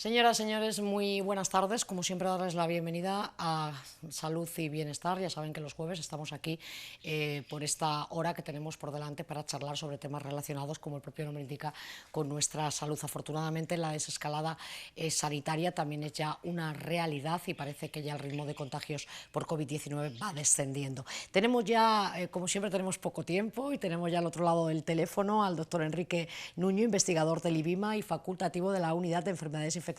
Señoras, señores, muy buenas tardes. Como siempre, darles la bienvenida a Salud y Bienestar. Ya saben que los jueves estamos aquí por esta hora que tenemos por delante para charlar sobre temas relacionados, como el propio nombre indica, con nuestra salud. Afortunadamente, la desescalada sanitaria también es ya una realidad y parece que ya el ritmo de contagios por COVID-19 va descendiendo. Tenemos ya, como siempre, tenemos poco tiempo y tenemos ya al otro lado del teléfono al doctor Enrique Nuño, investigador del IBIMA y facultativo de la Unidad de Enfermedades Infecciosas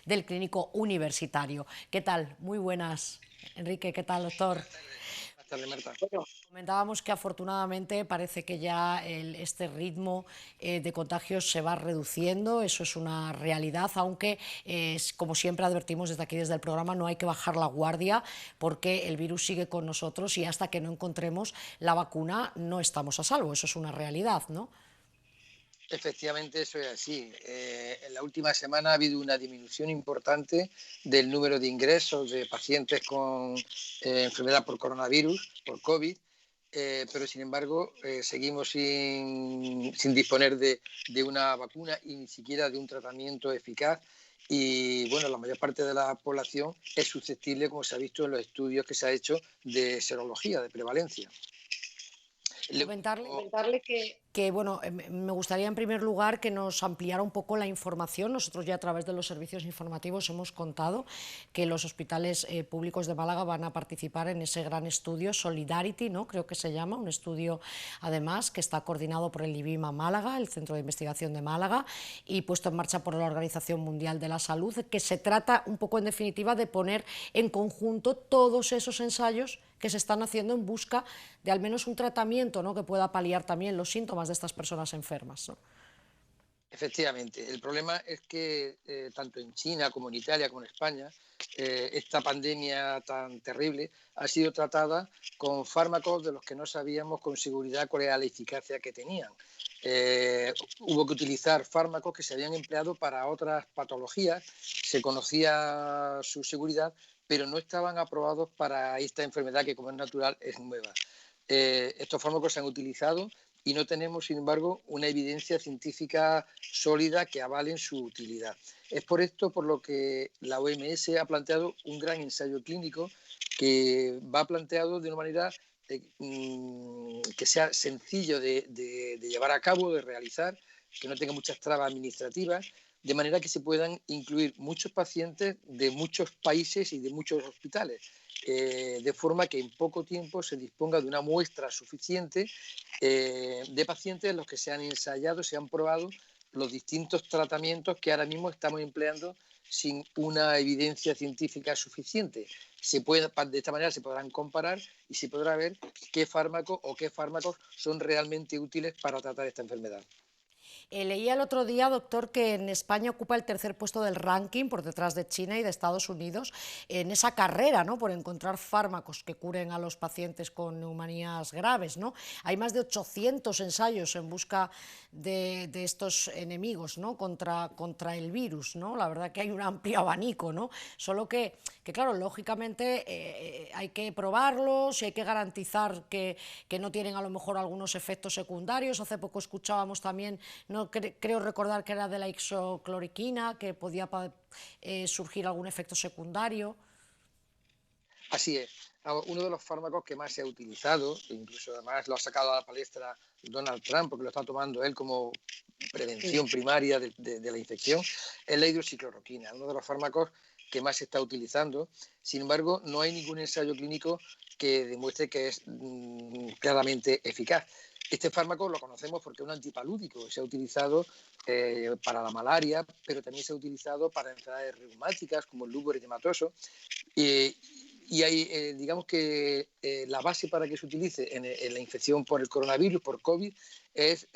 del Clínico Universitario. ¿Qué tal? Muy buenas, Enrique. ¿Qué tal, doctor? Buenas tardes, Marta. Bueno, comentábamos que afortunadamente parece que ya este ritmo de contagios se va reduciendo, eso es una realidad, aunque como siempre advertimos desde aquí, desde el programa, no hay que bajar la guardia porque el virus sigue con nosotros y hasta que no encontremos la vacuna no estamos a salvo, eso es una realidad, ¿no? Efectivamente, eso es así. En la última semana ha habido una disminución importante del número de ingresos de pacientes con enfermedad por coronavirus, por COVID, pero sin embargo seguimos sin disponer de una vacuna y ni siquiera de un tratamiento eficaz. Y bueno, la mayor parte de la población es susceptible, como se ha visto en los estudios que se ha hecho de serología, de prevalencia. Comentarle que, bueno, me gustaría en primer lugar que nos ampliara un poco la información. Nosotros ya a través de los servicios informativos hemos contado que los hospitales públicos de Málaga van a participar en ese gran estudio Solidarity, ¿no? Creo que se llama, un estudio además que está coordinado por el IBIMA Málaga, el Centro de Investigación de Málaga, y puesto en marcha por la Organización Mundial de la Salud, que se trata un poco en definitiva de poner en conjunto todos esos ensayos que se están haciendo en busca de al menos un tratamiento, ¿no?, que pueda paliar también los síntomas de estas personas enfermas, ¿no? Efectivamente, el problema es que tanto en China como en Italia como en España, esta pandemia tan terrible ha sido tratada con fármacos de los que no sabíamos con seguridad cuál era la eficacia que tenían. Hubo que utilizar fármacos que se habían empleado para otras patologías, se conocía su seguridad, pero no estaban aprobados para esta enfermedad que, como es natural, es nueva. Estos fármacos se han utilizado y no tenemos, sin embargo, una evidencia científica sólida que avalen su utilidad. Es por esto por lo que la OMS ha planteado un gran ensayo clínico que va planteado de una manera que sea sencillo de llevar a cabo, de realizar, que no tenga muchas trabas administrativas, de manera que se puedan incluir muchos pacientes de muchos países y de muchos hospitales, de forma que en poco tiempo se disponga de una muestra suficiente de pacientes en los que se han ensayado, se han probado los distintos tratamientos que ahora mismo estamos empleando sin una evidencia científica suficiente. De esta manera se podrán comparar y se podrá ver qué fármaco o qué fármacos son realmente útiles para tratar esta enfermedad. Leía el otro día, doctor, que en España ocupa el tercer puesto del ranking por detrás de China y de Estados Unidos en esa carrera, ¿no?, por encontrar fármacos que curen a los pacientes con neumonías graves, ¿no? Hay más de 800 ensayos en busca de estos enemigos, ¿no?, contra el virus, ¿no? La verdad que hay un amplio abanico, ¿no? Solo que claro, lógicamente hay que probarlos y hay que garantizar que no tienen a lo mejor algunos efectos secundarios. Hace poco escuchábamos también, no creo recordar que era de la isocloroquina, que podía surgir algún efecto secundario. Así es. Uno de los fármacos que más se ha utilizado, incluso además lo ha sacado a la palestra Donald Trump, porque lo está tomando él como prevención primaria de la infección, es la hidroxicloroquina, uno de los fármacos que más se está utilizando. Sin embargo, no hay ningún ensayo clínico que demuestre que es claramente eficaz. Este fármaco lo conocemos porque es un antipalúdico, se ha utilizado para la malaria, pero también se ha utilizado para enfermedades reumáticas como el lúpus eritematoso. Y hay, digamos que la base para que se utilice en la infección por el coronavirus, por COVID, es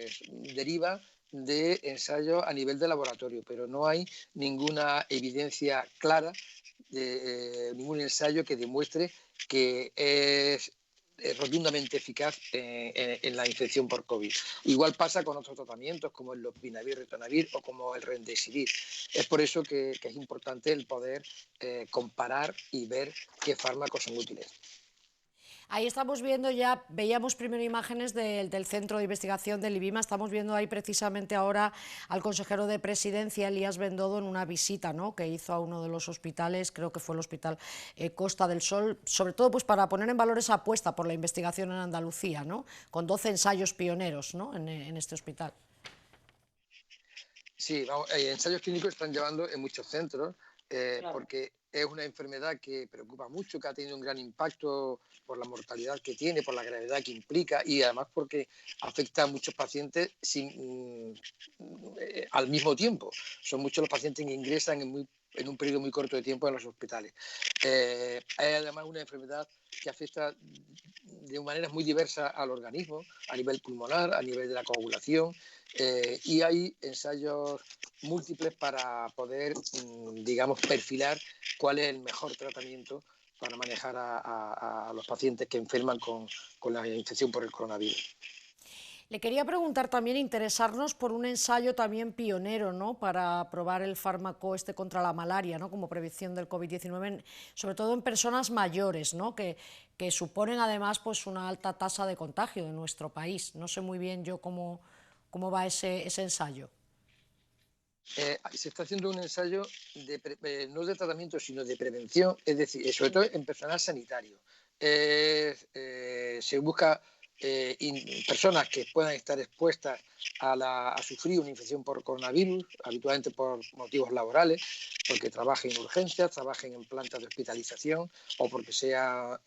pues deriva de ensayos a nivel de laboratorio, pero no hay ninguna evidencia clara, ningún ensayo que demuestre que es rotundamente eficaz en la infección por COVID. Igual pasa con otros tratamientos como el lopinavir, ritonavir o como el remdesivir. Es por eso que es importante el poder comparar y ver qué fármacos son útiles. Ahí estamos viendo ya, veíamos primero imágenes del Centro de Investigación del IBIMA, estamos viendo ahí precisamente ahora al consejero de Presidencia, Elías Bendodo, en una visita, ¿no?, que hizo a uno de los hospitales, creo que fue el Hospital Costa del Sol, sobre todo pues para poner en valor esa apuesta por la investigación en Andalucía, ¿no?, con 12 ensayos pioneros, ¿no?, en este hospital. Sí, vamos, ensayos clínicos están llevando en muchos centros Claro. porque es una enfermedad que preocupa mucho, que ha tenido un gran impacto por la mortalidad que tiene, por la gravedad que implica y además porque afecta a muchos pacientes al mismo tiempo. Son muchos los pacientes que ingresan en un periodo muy corto de tiempo en los hospitales. Hay además una enfermedad que afecta de maneras muy diversas al organismo, a nivel pulmonar, a nivel de la coagulación, y hay ensayos múltiples para poder, digamos, perfilar cuál es el mejor tratamiento para manejar a los pacientes que enferman con la infección por el coronavirus. Le quería preguntar también, interesarnos por un ensayo también pionero, ¿no?, para probar el fármaco este contra la malaria, ¿no?, como prevención del COVID-19, sobre todo en personas mayores, ¿no?, que suponen además pues una alta tasa de contagio de nuestro país. No sé muy bien yo cómo va ese ensayo. Se está haciendo un ensayo no de tratamiento, sino de prevención, es decir, sobre todo en personal sanitario. Se busca personas que puedan estar expuestas a sufrir una infección por coronavirus, habitualmente por motivos laborales, porque trabajen en urgencias, trabajen en plantas de hospitalización o porque sean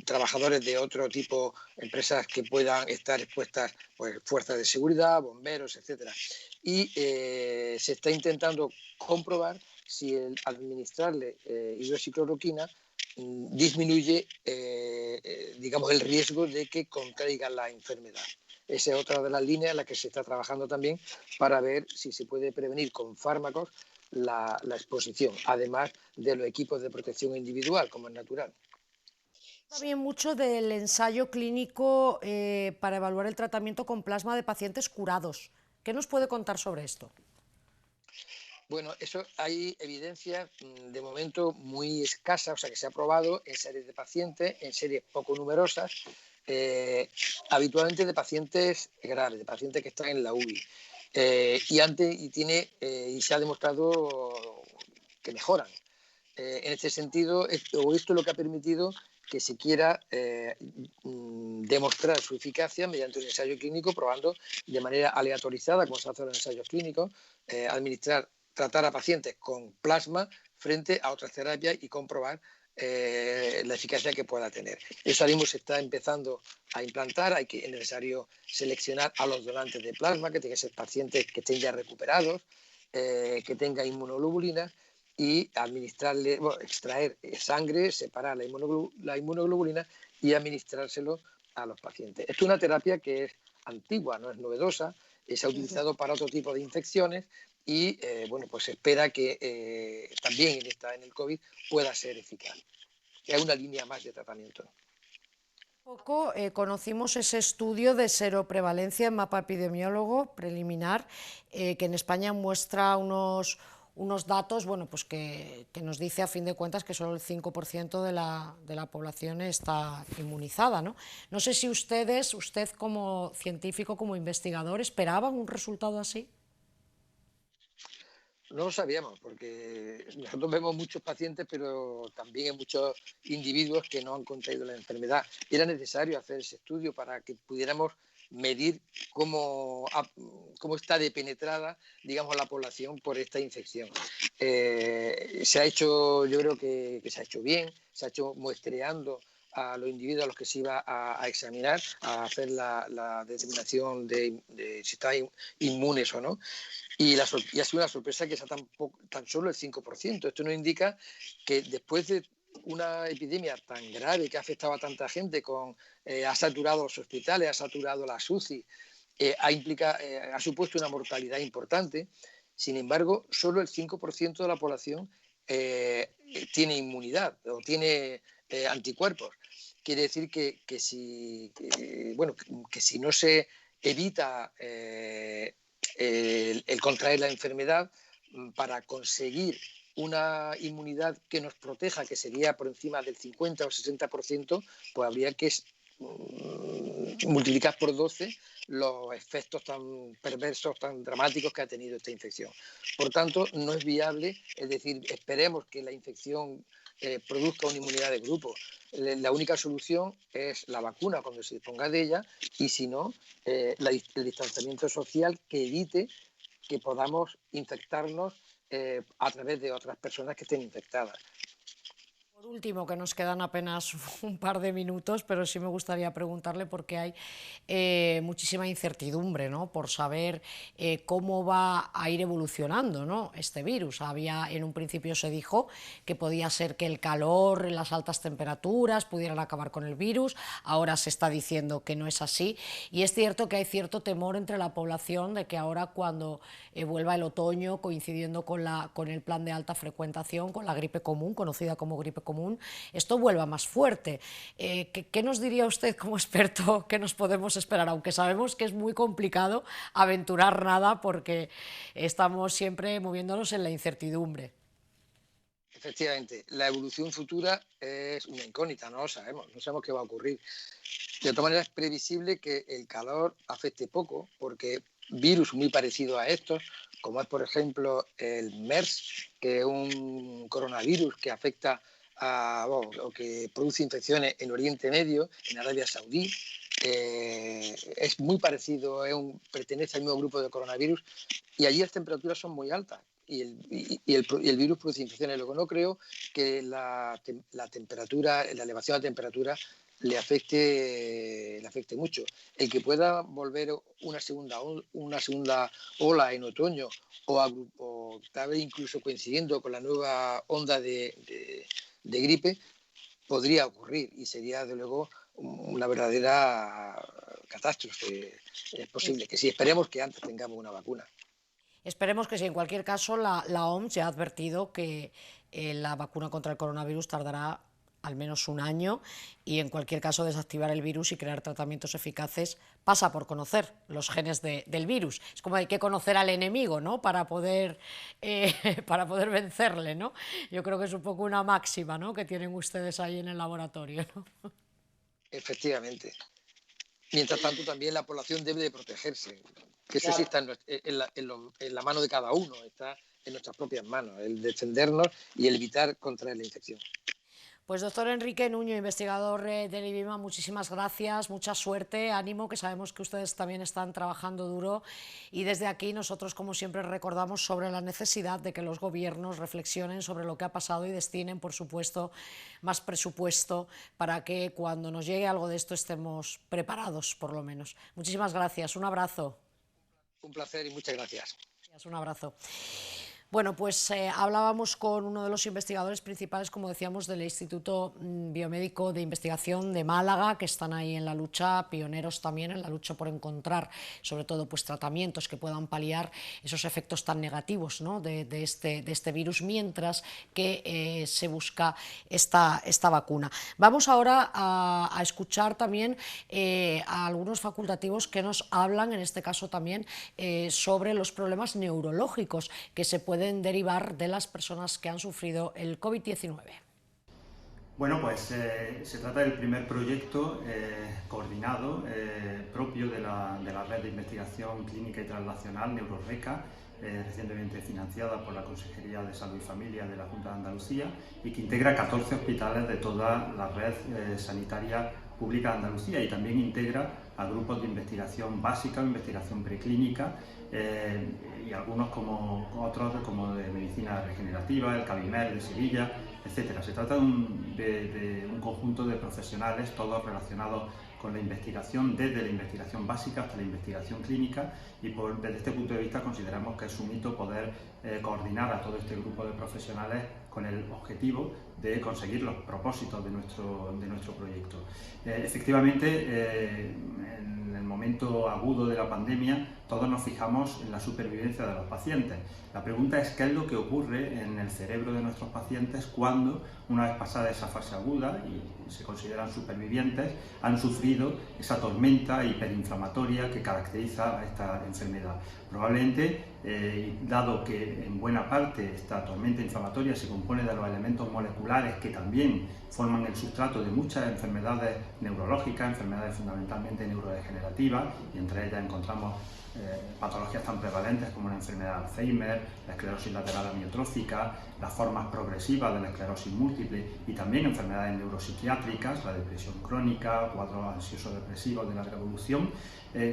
trabajadores de otro tipo, empresas que puedan estar expuestas, pues fuerzas de seguridad, bomberos, etcétera. Y se está intentando comprobar si el administrarle hidroxicloroquina disminuye, digamos, el riesgo de que contraigan la enfermedad. Esa es otra de las líneas en las que se está trabajando también para ver si se puede prevenir con fármacos la exposición, además de los equipos de protección individual, como es natural. También mucho del ensayo clínico para evaluar el tratamiento con plasma de pacientes curados. ¿Qué nos puede contar sobre esto? Bueno, eso hay evidencia de momento muy escasa, o sea que se ha probado en series de pacientes, en series poco numerosas, habitualmente de pacientes graves, de pacientes que están en la UBI. Y se ha demostrado que mejoran. En este sentido, esto es lo que ha permitido que se quiera demostrar su eficacia mediante un ensayo clínico, probando de manera aleatorizada, como se hace en los ensayos clínicos, tratar a pacientes con plasma frente a otras terapias y comprobar la eficacia que pueda tener. Eso ahora mismo se está empezando a implantar, es necesario seleccionar a los donantes de plasma, que tienen que ser pacientes que estén ya recuperados, que tengan inmunoglobulinas, y administrarle, bueno, extraer sangre, separar la inmunoglobulina y administrárselo a los pacientes. Esto es una terapia que es antigua, no es novedosa, se ha utilizado para otro tipo de infecciones y bueno, pues se espera que también en el COVID pueda ser eficaz. Que hay una línea más de tratamiento. Poco conocimos ese estudio de seroprevalencia en mapa epidemiólogo preliminar, que en España muestra unos datos, bueno, pues que nos dice a fin de cuentas que solo el 5% de la población está inmunizada, ¿no? No sé si usted como científico, como investigador, esperaban un resultado así. No lo sabíamos, porque nosotros vemos muchos pacientes, pero también hay muchos individuos que no han contraído la enfermedad. Era necesario hacer ese estudio para que pudiéramos medir cómo está depenetrada, digamos, la población por esta infección. Se ha hecho, yo creo que se ha hecho bien, se ha hecho muestreando a los individuos a los que se iba a examinar, a hacer la determinación de si están inmunes o no. Y ha sido una sorpresa que sea tan solo el 5%. Esto nos indica que después de una epidemia tan grave que ha afectado a tanta gente, ha saturado los hospitales, ha saturado las UCI, ha supuesto una mortalidad importante. Sin embargo, solo el 5% de la población tiene inmunidad o tiene anticuerpos. Quiere decir que si no se evita el contraer la enfermedad, para conseguir una inmunidad que nos proteja, que sería por encima del 50 o 60%, pues habría que multiplicar por 12 los efectos tan perversos, tan dramáticos que ha tenido esta infección. Por tanto, no es viable, es decir, esperemos que la infección produzca una inmunidad de grupo. La única solución es la vacuna cuando se disponga de ella, y si no, el distanciamiento social que evite que podamos infectarnos a través de otras personas que estén infectadas. Por último, que nos quedan apenas un par de minutos, pero sí me gustaría preguntarle porque hay muchísima incertidumbre, ¿no?, por saber cómo va a ir evolucionando, ¿no?, este virus. En un principio se dijo que podía ser que el calor, las altas temperaturas pudieran acabar con el virus, ahora se está diciendo que no es así, y es cierto que hay cierto temor entre la población de que ahora, cuando vuelva el otoño, coincidiendo con el plan de alta frecuentación, con la gripe común, conocida como gripe común, esto vuelva más fuerte. ¿Qué nos diría usted como experto que nos podemos esperar? Aunque sabemos que es muy complicado aventurar nada porque estamos siempre moviéndonos en la incertidumbre. Efectivamente, la evolución futura es una incógnita, no lo sabemos, no sabemos qué va a ocurrir. De todas maneras, es previsible que el calor afecte poco, porque virus muy parecidos a estos, como es por ejemplo el MERS, que es un coronavirus que afecta o que produce infecciones en Oriente Medio, en Arabia Saudí, es muy parecido, pertenece al mismo grupo de coronavirus, y allí las temperaturas son muy altas y el virus produce infecciones. Luego, no creo que la temperatura, la elevación de la temperatura le afecte mucho. El que pueda volver una segunda ola en otoño, o tal vez incluso coincidiendo con la nueva onda de gripe, podría ocurrir, y sería de luego una verdadera catástrofe. Es posible que sí, esperemos que antes tengamos una vacuna. Esperemos que sí. En cualquier caso, la OMS ya ha advertido que la vacuna contra el coronavirus tardará al menos un año, y en cualquier caso desactivar el virus y crear tratamientos eficaces pasa por conocer los genes del virus. Es como hay que conocer al enemigo, ¿no?, para poder vencerle, ¿no? Yo creo que es un poco una máxima, ¿no?, que tienen ustedes ahí en el laboratorio, ¿no? Efectivamente. Mientras tanto, también la población debe de protegerse, que eso sí Claro. está en la mano de cada uno, está en nuestras propias manos, el defendernos y el evitar contraer la infección. Pues doctor Enrique Nuño, investigador del IBIMA, muchísimas gracias, mucha suerte, ánimo, que sabemos que ustedes también están trabajando duro, y desde aquí nosotros, como siempre, recordamos sobre la necesidad de que los gobiernos reflexionen sobre lo que ha pasado y destinen, por supuesto, más presupuesto para que cuando nos llegue algo de esto estemos preparados, por lo menos. Muchísimas gracias, un abrazo. Un placer y muchas gracias. Un abrazo. Bueno, pues hablábamos con uno de los investigadores principales, como decíamos, del Instituto Biomédico de Investigación de Málaga, que están ahí en la lucha, pioneros también en la lucha por encontrar, sobre todo, pues tratamientos que puedan paliar esos efectos tan negativos, ¿no?, de este virus, mientras que se busca esta vacuna. Vamos ahora a escuchar también a algunos facultativos que nos hablan, en este caso también, sobre los problemas neurológicos que se pueden derivar de las personas que han sufrido el COVID-19. Bueno, pues se trata del primer proyecto coordinado propio de la Red de Investigación Clínica y Translacional NeuroReca, recientemente financiada por la Consejería de Salud y Familia de la Junta de Andalucía, y que integra 14 hospitales de toda la red sanitaria pública de Andalucía, y también integra a grupos de investigación básica o investigación preclínica, y algunos otros como de medicina regenerativa, el CABIMER de Sevilla, etc. Se trata de un conjunto de profesionales, todos relacionados con la investigación, desde la investigación básica hasta la investigación clínica, y desde este punto de vista consideramos que es un hito poder coordinar a todo este grupo de profesionales con el objetivo de conseguir los propósitos de nuestro proyecto. Efectivamente, en en el momento agudo de la pandemia todos nos fijamos en la supervivencia de los pacientes. La pregunta es qué es lo que ocurre en el cerebro de nuestros pacientes cuando, una vez pasada esa fase aguda y se consideran supervivientes, han sufrido esa tormenta hiperinflamatoria que caracteriza a esta enfermedad. Probablemente, dado que en buena parte esta tormenta inflamatoria se compone de los elementos moleculares que también forman el sustrato de muchas enfermedades neurológicas, enfermedades fundamentalmente neurodegenerativas, y entre ellas encontramos patologías tan prevalentes como la enfermedad de Alzheimer, la esclerosis lateral amiotrófica, las formas progresivas de la esclerosis múltiple y también enfermedades neuropsiquiátricas, la depresión crónica, cuadros ansioso-depresivos de larga evolución.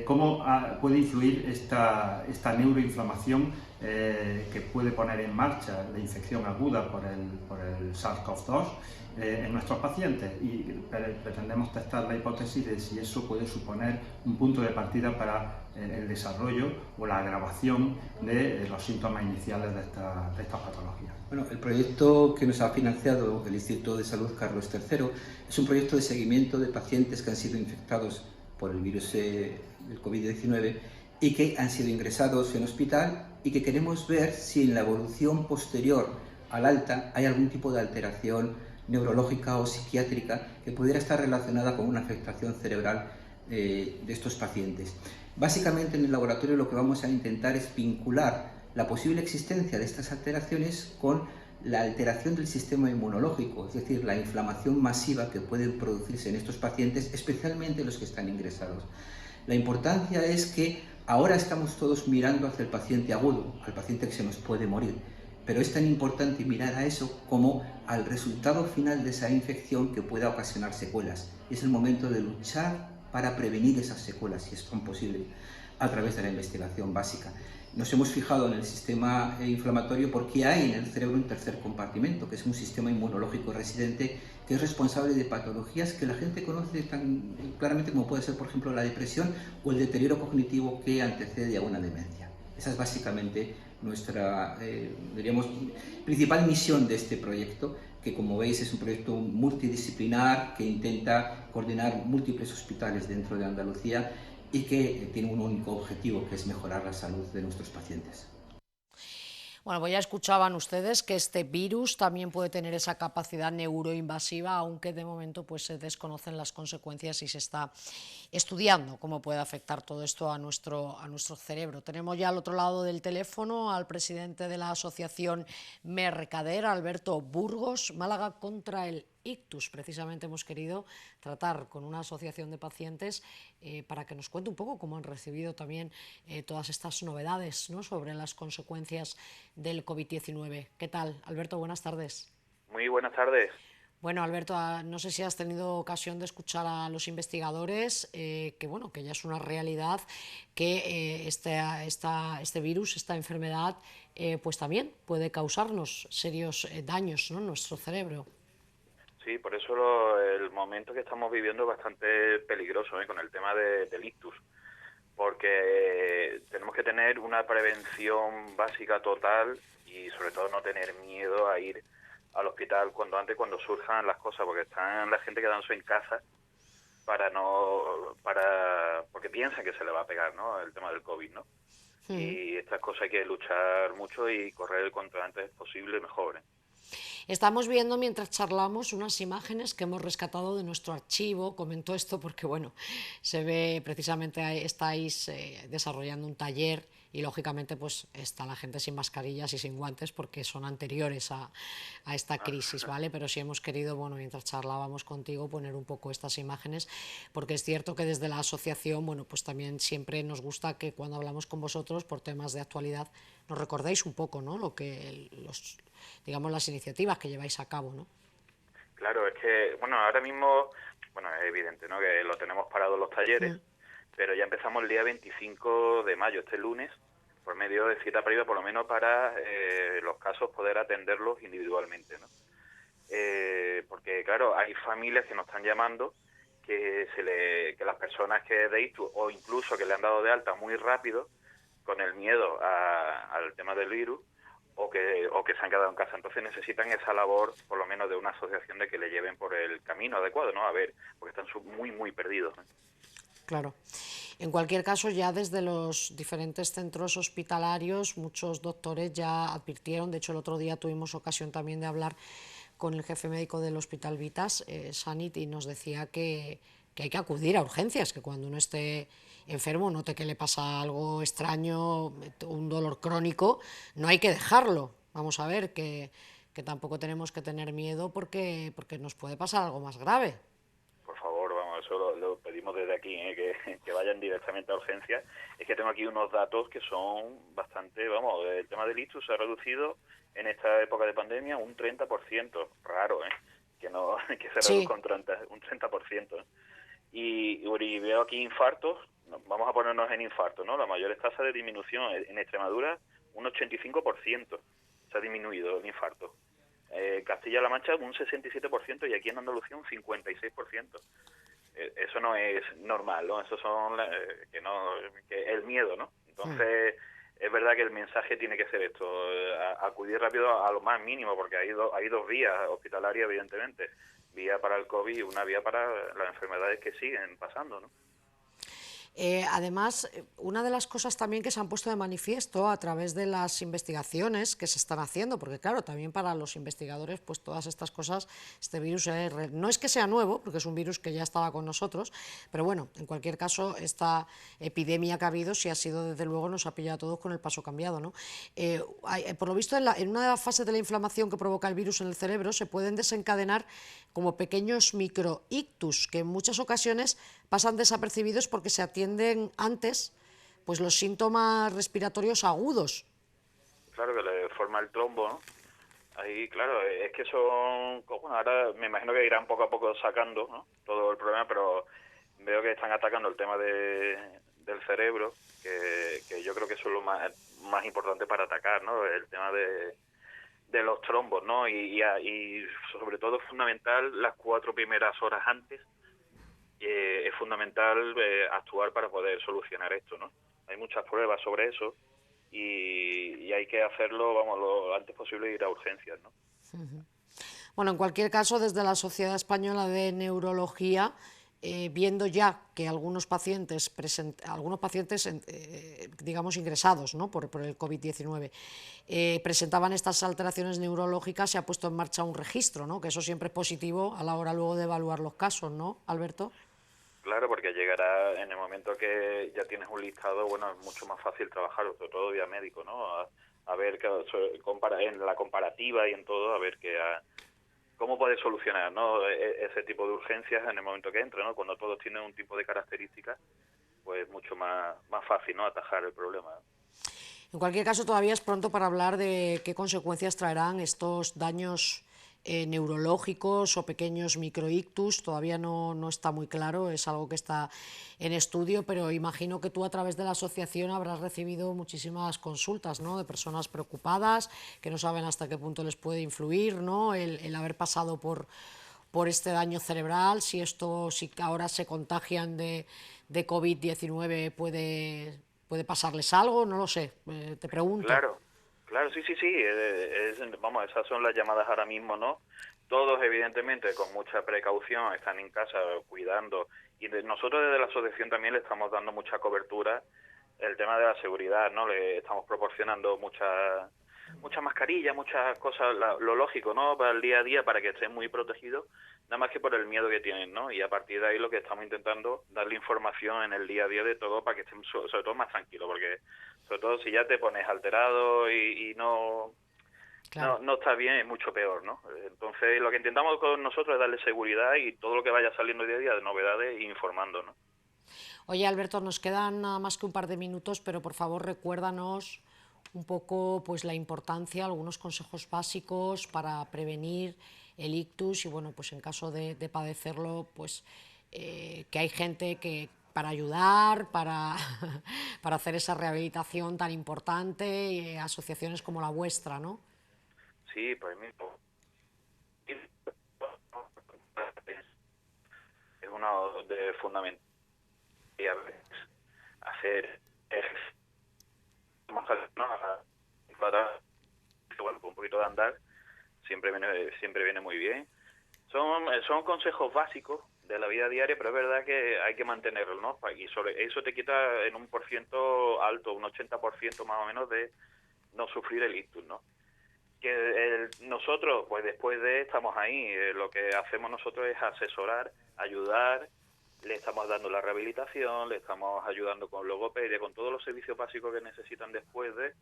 ¿Cómo puede influir esta neuroinflamación que puede poner en marcha la infección aguda por el SARS-CoV-2 en nuestros pacientes? Y pretendemos testar la hipótesis de si eso puede suponer un punto de partida para el desarrollo o la agravación de los síntomas iniciales de estas patologías. Bueno, el proyecto que nos ha financiado el Instituto de Salud Carlos III es un proyecto de seguimiento de pacientes que han sido infectados por el virus del COVID-19 y que han sido ingresados en hospital y que queremos ver si en la evolución posterior al alta hay algún tipo de alteración neurológica o psiquiátrica que pudiera estar relacionada con una afectación cerebral de estos pacientes. Básicamente en el laboratorio lo que vamos a intentar es vincular la posible existencia de estas alteraciones con la alteración del sistema inmunológico, es decir, la inflamación masiva que puede producirse en estos pacientes, especialmente los que están ingresados. La importancia es que ahora estamos todos mirando hacia el paciente agudo, al paciente que se nos puede morir, pero es tan importante mirar a eso como al resultado final de esa infección que pueda ocasionar secuelas. Es el momento de luchar para prevenir esas secuelas, si es posible, a través de la investigación básica. Nos hemos fijado en el sistema inflamatorio porque hay en el cerebro un tercer compartimento, que es un sistema inmunológico residente que es responsable de patologías que la gente conoce tan claramente como puede ser, por ejemplo, la depresión o el deterioro cognitivo que antecede a una demencia. Esa es básicamente nuestra, diríamos, principal misión de este proyecto, que como veis es un proyecto multidisciplinar que intenta coordinar múltiples hospitales dentro de Andalucía y que tiene un único objetivo, que es mejorar la salud de nuestros pacientes. Bueno, pues ya escuchaban ustedes que este virus también puede tener esa capacidad neuroinvasiva, aunque de momento pues se desconocen las consecuencias y se está estudiando cómo puede afectar todo esto a nuestro cerebro. Tenemos ya al otro lado del teléfono al presidente de la asociación Mercader, Alberto Burgos. Málaga contra el ictus. Precisamente hemos querido tratar con una asociación de pacientes para que nos cuente un poco cómo han recibido también todas estas novedades, ¿no?, sobre las consecuencias del COVID-19. ¿Qué tal, Alberto? Buenas tardes. Muy buenas tardes. Bueno, Alberto, no sé si has tenido ocasión de escuchar a los investigadores, que ya es una realidad que este virus, esta enfermedad, pues también puede causarnos serios daños, ¿no?, en nuestro cerebro. Sí, por eso el momento que estamos viviendo es bastante peligroso, con el tema del ictus, porque tenemos que tener una prevención básica total y sobre todo no tener miedo a ir al hospital cuando surjan las cosas, porque están la gente quedándose en casa porque piensan que se le va a pegar, ¿no?, el tema del COVID, ¿no? Y estas cosas hay que luchar mucho y correr cuanto antes posible mejor, ¿eh? Estamos viendo mientras charlamos unas imágenes que hemos rescatado de nuestro archivo. Comento esto porque, se ve precisamente, estáis desarrollando un taller y, lógicamente, pues está la gente sin mascarillas y sin guantes porque son anteriores a esta crisis, ¿vale? Pero sí hemos querido, mientras charlábamos contigo, poner un poco estas imágenes, porque es cierto que desde la asociación, pues también siempre nos gusta que cuando hablamos con vosotros por temas de actualidad nos recordéis un poco, ¿no?, digamos, las iniciativas que lleváis a cabo, ¿no? Claro, es que, ahora mismo, es evidente, ¿no?, que lo tenemos parado los talleres, pero ya empezamos el día 25 de mayo, este lunes, por medio de cita previa, por lo menos para los casos poder atenderlos individualmente, ¿no? Porque, claro, hay familias que nos están llamando que las personas que de ictus o incluso que le han dado de alta muy rápido, con el miedo al tema del virus, o que se han quedado en casa. Entonces necesitan esa labor, por lo menos de una asociación, de que le lleven por el camino adecuado, ¿no? A ver, porque están muy, muy perdidos, ¿eh? Claro. En cualquier caso, ya desde los diferentes centros hospitalarios, muchos doctores ya advirtieron, de hecho el otro día tuvimos ocasión también de hablar con el jefe médico del Hospital Vitas, Sanit, y nos decía que hay que acudir a urgencias, que cuando uno esté enfermo, note que le pasa algo extraño, un dolor crónico, no hay que dejarlo. Vamos a ver, que tampoco tenemos que tener miedo porque nos puede pasar algo más grave. Por favor, vamos, eso lo pedimos desde aquí, que vayan directamente a urgencias. Es que tengo aquí unos datos que son bastante, vamos, el tema del ictus se ha reducido en esta época de pandemia un 30%, raro, que no que se reduzca un 30%. Y veo aquí infartos, vamos a ponernos en infartos, ¿no? La mayor tasa de disminución en Extremadura, un 85% se ha disminuido el infarto. Castilla-La Mancha un 67% y aquí en Andalucía un 56%. Eso no es normal, ¿no? Eso son que el miedo, ¿no? Entonces es verdad que el mensaje tiene que ser esto, acudir rápido a lo más mínimo, porque hay dos vías hospitalarias, evidentemente, vía para el COVID y una vía para las enfermedades que siguen pasando, ¿no? Además, una de las cosas también que se han puesto de manifiesto a través de las investigaciones que se están haciendo, porque claro, también para los investigadores, pues todas estas cosas, este virus no es que sea nuevo, porque es un virus que ya estaba con nosotros, pero bueno, en cualquier caso, esta epidemia que ha habido, si ha sido desde luego, nos ha pillado a todos con el paso cambiado, ¿no? Por lo visto, en una de las fases de la inflamación que provoca el virus en el cerebro, se pueden desencadenar como pequeños microictus, que en muchas ocasiones pasan desapercibidos porque se atienden antes pues los síntomas respiratorios agudos. Claro, que le forma el trombo, ¿no? Ahí, claro, es que son... Bueno, ahora me imagino que irán poco a poco sacando, ¿no?, todo el problema, pero veo que están atacando el tema del cerebro, que yo creo que eso es lo más importante para atacar, ¿no? El tema de los trombos, ¿no? Y sobre todo es fundamental las 4 primeras horas antes. Es fundamental actuar para poder solucionar esto, ¿no? Hay muchas pruebas sobre eso y hay que hacerlo, vamos, lo antes posible, ir a urgencias, ¿no? Bueno, en cualquier caso, desde la Sociedad Española de Neurología, viendo ya que algunos pacientes digamos ingresados, ¿no?, por el COVID-19 presentaban estas alteraciones neurológicas, se ha puesto en marcha un registro, ¿no?, que eso siempre es positivo a la hora luego de evaluar los casos, ¿no, Alberto? Claro, porque llegará en el momento que ya tienes un listado, bueno, es mucho más fácil trabajar, sobre todo vía médico, ¿no? A ver en la comparativa y en todo, a ver cómo puedes solucionar, ¿no?, ese tipo de urgencias en el momento que entre, ¿no? Cuando todos tienen un tipo de características, pues mucho más fácil, ¿no?, atajar el problema. En cualquier caso, todavía es pronto para hablar de qué consecuencias traerán estos daños neurológicos o pequeños microictus. Todavía no está muy claro, es algo que está en estudio, pero imagino que tú a través de la asociación habrás recibido muchísimas consultas, ¿no?, de personas preocupadas que no saben hasta qué punto les puede influir, ¿no?, el haber pasado por este daño cerebral, si ahora se contagian de COVID-19 puede pasarles algo, no lo sé, te pregunto. Claro, sí, vamos, esas son las llamadas ahora mismo, ¿no? Todos, evidentemente, con mucha precaución, están en casa cuidando, y nosotros desde la asociación también le estamos dando mucha cobertura el tema de la seguridad, ¿no? Le estamos proporcionando muchas mascarillas, muchas cosas, lo lógico, ¿no?, para el día a día, para que estén muy protegidos, nada más que por el miedo que tienen, ¿no? Y a partir de ahí lo que estamos intentando, darle información en el día a día de todo para que estén sobre todo más tranquilos, porque sobre todo si ya te pones alterado y no está bien, es mucho peor, ¿no? Entonces lo que intentamos con nosotros es darle seguridad y todo lo que vaya saliendo día a día de novedades, informando, ¿no? Oye, Alberto, nos quedan nada más que un par de minutos, pero por favor recuérdanos un poco pues la importancia, algunos consejos básicos para prevenir el ictus y bueno, pues en caso de padecerlo, pues que hay gente que para ayudar, para hacer esa rehabilitación tan importante, asociaciones como la vuestra, ¿no? Sí, pues mismo. Es uno de fundamental hacer un poquito de andar siempre viene muy bien. Son consejos básicos la vida diaria, pero es verdad que hay que mantenerlo, ¿no? Y sobre eso te quita en un porciento alto, un 80% más o menos, de no sufrir el ictus, ¿no? Nosotros, pues después de estamos ahí, lo que hacemos nosotros es asesorar, ayudar, le estamos dando la rehabilitación, le estamos ayudando con logopedia, con todos los servicios básicos que necesitan después de,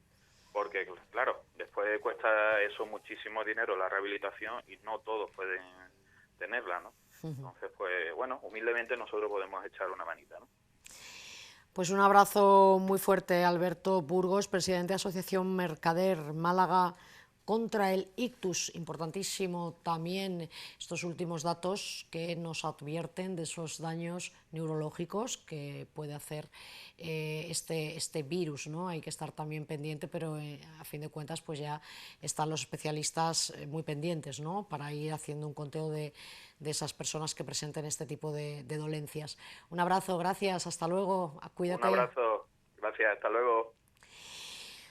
porque claro, después cuesta eso muchísimo dinero la rehabilitación y no todos pueden tenerla, ¿no? Entonces, pues bueno, humildemente nosotros podemos echar una manita, ¿no? Pues un abrazo muy fuerte, Alberto Burgos, presidente de Asociación Mercader Málaga contra el ictus. Importantísimo también estos últimos datos que nos advierten de esos daños neurológicos que puede hacer este virus, ¿no? Hay que estar también pendiente, pero a fin de cuentas pues ya están los especialistas muy pendientes, ¿no? Para ir haciendo un conteo de esas personas que presenten este tipo de dolencias. Un abrazo, gracias, hasta luego, cuídate. Un abrazo, gracias, hasta luego.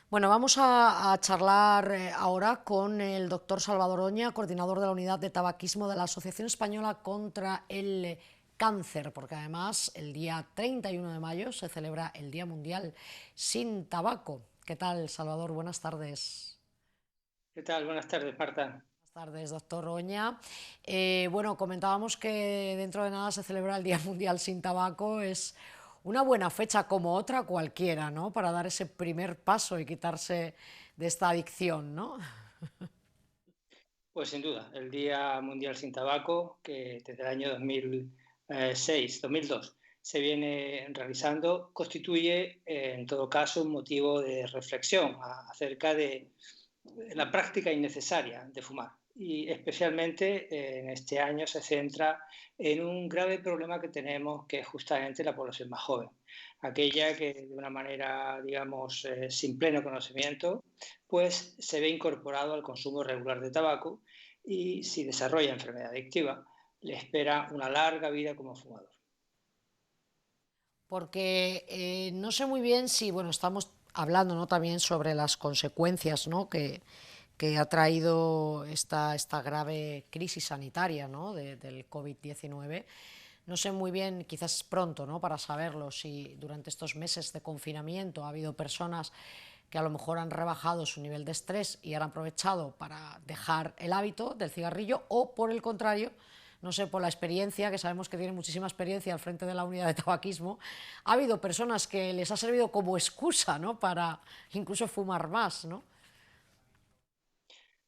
Bueno, vamos a charlar ahora con el doctor Salvador Oña, coordinador de la Unidad de Tabaquismo de la Asociación Española contra el Cáncer, porque además el día 31 de mayo se celebra el Día Mundial sin Tabaco. ¿Qué tal, Salvador? Buenas tardes. ¿Qué tal? Buenas tardes, Marta. Buenas tardes, doctor Oña. Bueno, comentábamos que dentro de nada se celebra el Día Mundial sin Tabaco. Es una buena fecha como otra cualquiera, ¿no? Para dar ese primer paso y quitarse de esta adicción, ¿no? Pues sin duda, el Día Mundial sin Tabaco, que desde el año 2002 se viene realizando, constituye en todo caso un motivo de reflexión acerca de la práctica innecesaria de fumar. Y especialmente en este año se centra en un grave problema que tenemos, que es justamente la población más joven, aquella que de una manera, digamos, sin pleno conocimiento, pues se ve incorporado al consumo regular de tabaco y si desarrolla enfermedad adictiva, le espera una larga vida como fumador. Porque no sé muy bien si, bueno, estamos hablando, ¿no?, también sobre las consecuencias, ¿no?, que ha traído esta grave crisis sanitaria, ¿no?, del COVID-19. No sé muy bien, quizás es pronto, ¿no?, para saberlo, si durante estos meses de confinamiento ha habido personas que a lo mejor han rebajado su nivel de estrés y han aprovechado para dejar el hábito del cigarrillo, o por el contrario, no sé, por la experiencia, que sabemos que tiene muchísima experiencia al frente de la unidad de tabaquismo, ha habido personas que les ha servido como excusa, ¿no?, para incluso fumar más, ¿no?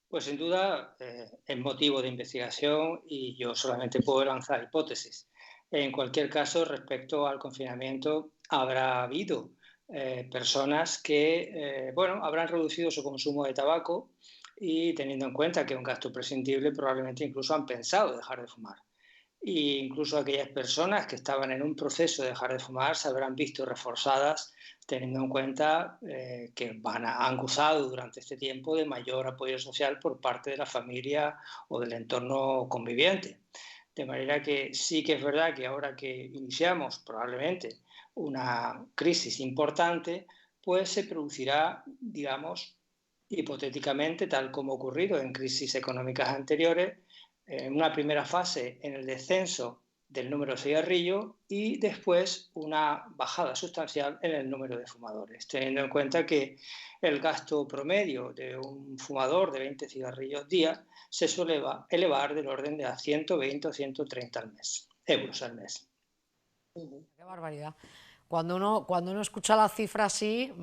Pues sin duda es motivo de investigación y yo solamente puedo lanzar hipótesis. En cualquier caso, respecto al confinamiento, habrá habido personas que, bueno, habrán reducido su consumo de tabaco y teniendo en cuenta que es un gasto imprescindible, probablemente incluso han pensado dejar de fumar. E incluso aquellas personas que estaban en un proceso de dejar de fumar se habrán visto reforzadas teniendo en cuenta que han gozado durante este tiempo de mayor apoyo social por parte de la familia o del entorno conviviente. De manera que sí que es verdad que ahora que iniciamos probablemente una crisis importante, pues se producirá, digamos, hipotéticamente, tal como ha ocurrido en crisis económicas anteriores, en una primera fase en el descenso del número de cigarrillos y después una bajada sustancial en el número de fumadores, teniendo en cuenta que el gasto promedio de un fumador de 20 cigarrillos día se suele elevar del orden de a 120 o 130 euros al mes. Qué barbaridad. Cuando uno escucha la cifra así,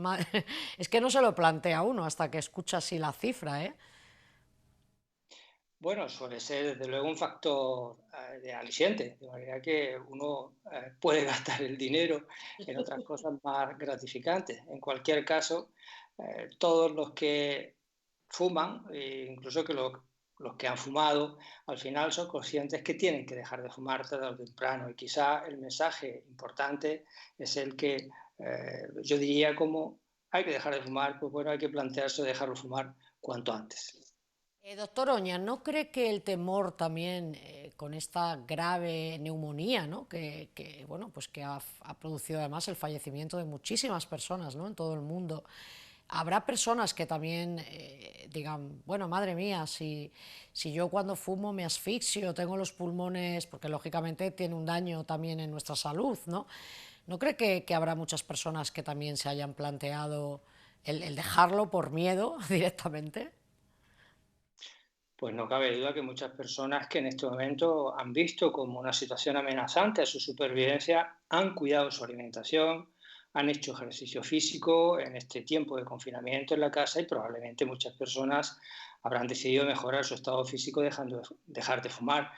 es que no se lo plantea uno hasta que escucha así la cifra, ¿eh? Bueno, suele ser desde luego un factor de aliciente, de manera que uno puede gastar el dinero en otras cosas más gratificantes. En cualquier caso, todos los que fuman, incluso que los que han fumado, al final son conscientes que tienen que dejar de fumar tarde o temprano. Y quizá el mensaje importante es el que yo diría como hay que dejar de fumar, pues bueno, hay que plantearse dejarlo de fumar cuanto antes. Doctor Oña, ¿no cree que el temor también con esta grave neumonía, ¿no?, bueno, pues que ha producido además el fallecimiento de muchísimas personas, ¿no?, en todo el mundo, habrá personas que también digan, bueno, madre mía, si yo cuando fumo me asfixio, tengo los pulmones, porque lógicamente tiene un daño también en nuestra salud, ¿no? ¿No cree que habrá muchas personas que también se hayan planteado el dejarlo por miedo directamente? Pues no cabe duda que muchas personas que en este momento han visto como una situación amenazante a su supervivencia han cuidado su alimentación, han hecho ejercicio físico en este tiempo de confinamiento en la casa y probablemente muchas personas habrán decidido mejorar su estado físico dejar de fumar.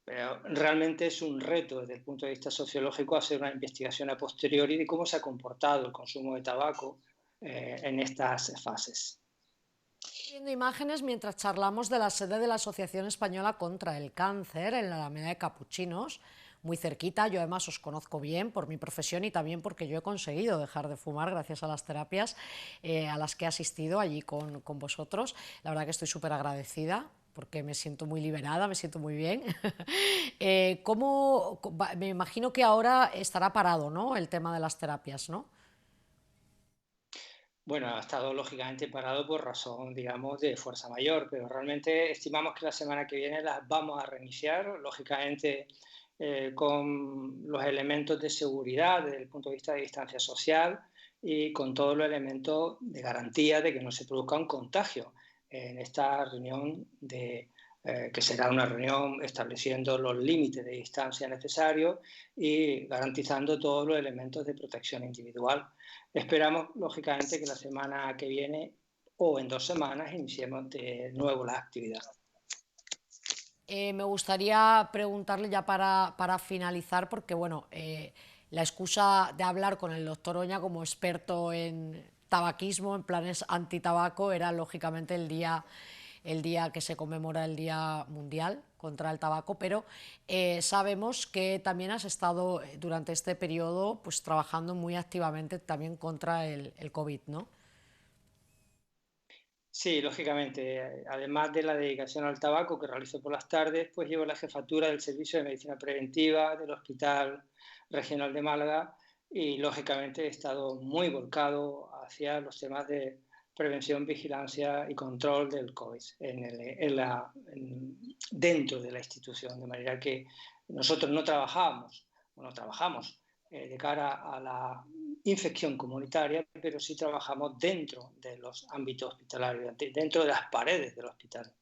Pero realmente es un reto desde el punto de vista sociológico hacer una investigación a posteriori de cómo se ha comportado el consumo de tabaco en estas fases. Viendo imágenes mientras charlamos de la sede de la Asociación Española contra el Cáncer en la Alameda de Capuchinos, muy cerquita. Yo además os conozco bien por mi profesión y también porque yo he conseguido dejar de fumar gracias a las terapias a las que he asistido allí con vosotros. La verdad que estoy súper agradecida porque me siento muy liberada, me siento muy bien. Me imagino que ahora estará parado, ¿no?, el tema de las terapias, ¿no? Bueno, ha estado lógicamente parado por razón, digamos, de fuerza mayor, pero realmente estimamos que la semana que viene las vamos a reiniciar, lógicamente con los elementos de seguridad desde el punto de vista de distancia social y con todos los elementos de garantía de que no se produzca un contagio en esta reunión que será una reunión estableciendo los límites de distancia necesarios y garantizando todos los elementos de protección individual. Esperamos, lógicamente, que la semana que viene o en 2 semanas iniciemos de nuevo la actividad. Me gustaría preguntarle ya para finalizar, porque bueno, la excusa de hablar con el doctor Oña como experto en tabaquismo, en planes antitabaco, era lógicamente el día que se conmemora el Día Mundial contra el Tabaco, pero sabemos que también has estado durante este periodo pues, trabajando muy activamente también contra el COVID, ¿no? Sí, lógicamente. Además de la dedicación al tabaco que realizo por las tardes, pues llevo la jefatura del Servicio de Medicina Preventiva del Hospital Regional de Málaga y, lógicamente, he estado muy volcado hacia los temas de prevención, vigilancia y control del COVID dentro de la institución. De manera que nosotros no trabajamos de cara a la infección comunitaria, pero sí trabajamos dentro de los ámbitos hospitalarios, dentro de las paredes del hospital.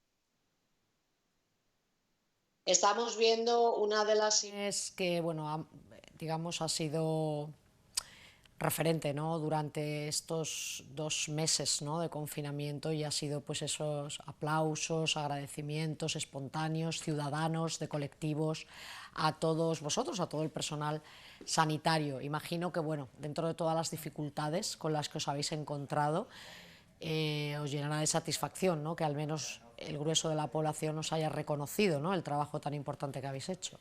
Estamos viendo una de las imágenes que, bueno, digamos, ha sido referente, ¿no?, durante estos 2 meses, ¿no?, de confinamiento, y ha sido pues esos aplausos, agradecimientos espontáneos, ciudadanos, de colectivos, a todos vosotros, a todo el personal sanitario. Imagino que, bueno, dentro de todas las dificultades con las que os habéis encontrado, os llenará de satisfacción, ¿no?, que al menos el grueso de la población os haya reconocido, ¿no?, el trabajo tan importante que habéis hecho.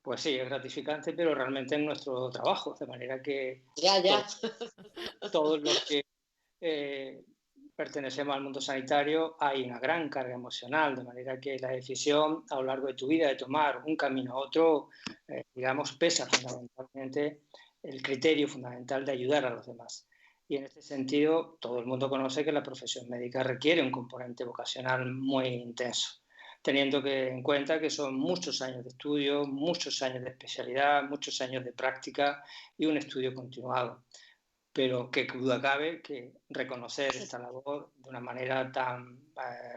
Pues sí, es gratificante, pero realmente es nuestro trabajo, de manera que Ya. todos los que pertenecemos al mundo sanitario hay una gran carga emocional, de manera que la decisión a lo largo de tu vida de tomar un camino a otro, digamos, pesa fundamentalmente el criterio fundamental de ayudar a los demás. Y en este sentido, todo el mundo conoce que la profesión médica requiere un componente vocacional muy intenso, teniendo en cuenta que son muchos años de estudio, muchos años de especialidad, muchos años de práctica y un estudio continuado. Pero qué duda cabe que reconocer esta labor de una manera tan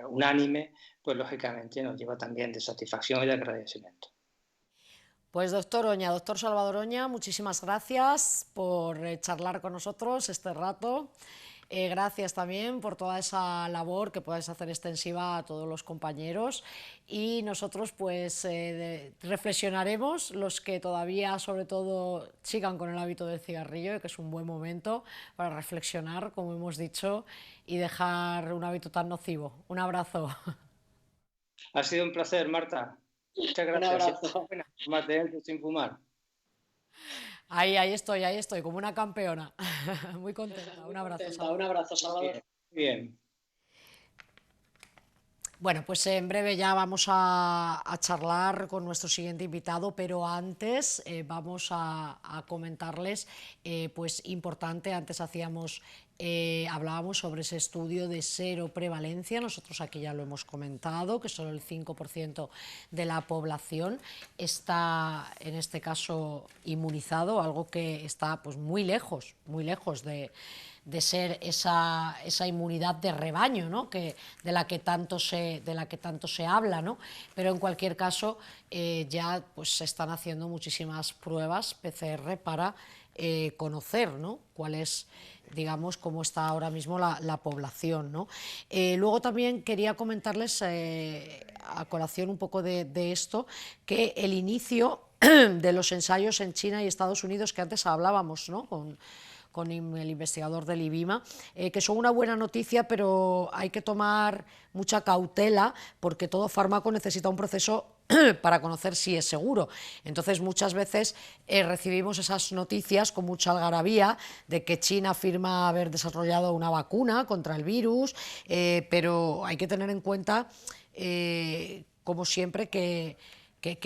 unánime, pues lógicamente nos lleva también de satisfacción y de agradecimiento. Pues doctor Oña, doctor Salvador Oña, muchísimas gracias por charlar con nosotros este rato. Gracias también por toda esa labor que podáis hacer extensiva a todos los compañeros, y nosotros pues reflexionaremos, los que todavía sobre todo sigan con el hábito del cigarrillo, que es un buen momento para reflexionar, como hemos dicho, y dejar un hábito tan nocivo. Un abrazo. Ha sido un placer, Marta. Muchas gracias. Un abrazo. Más de él sin fumar. Ahí estoy, como una campeona. Muy contenta. Un abrazo, Salvador. Bien. Bueno, pues en breve ya vamos a charlar con nuestro siguiente invitado, pero antes vamos a comentarles, pues importante, antes hablábamos sobre ese estudio de cero prevalencia, nosotros aquí ya lo hemos comentado, que solo el 5% de la población está, en este caso, inmunizado, algo que está pues muy lejos de ser esa inmunidad de rebaño, ¿no? de la que tanto se habla, ¿no? Pero en cualquier caso ya pues, se están haciendo muchísimas pruebas PCR para conocer, ¿no? cuál es, digamos, cómo está ahora mismo la población, ¿no? Luego también quería comentarles, a colación un poco de esto, que el inicio de los ensayos en China y Estados Unidos, que antes hablábamos, ¿no? con el investigador del IBIMA, que son una buena noticia, pero hay que tomar mucha cautela porque todo fármaco necesita un proceso para conocer si es seguro. Entonces muchas veces recibimos esas noticias con mucha algarabía de que China afirma haber desarrollado una vacuna contra el virus, pero hay que tener en cuenta, como siempre, que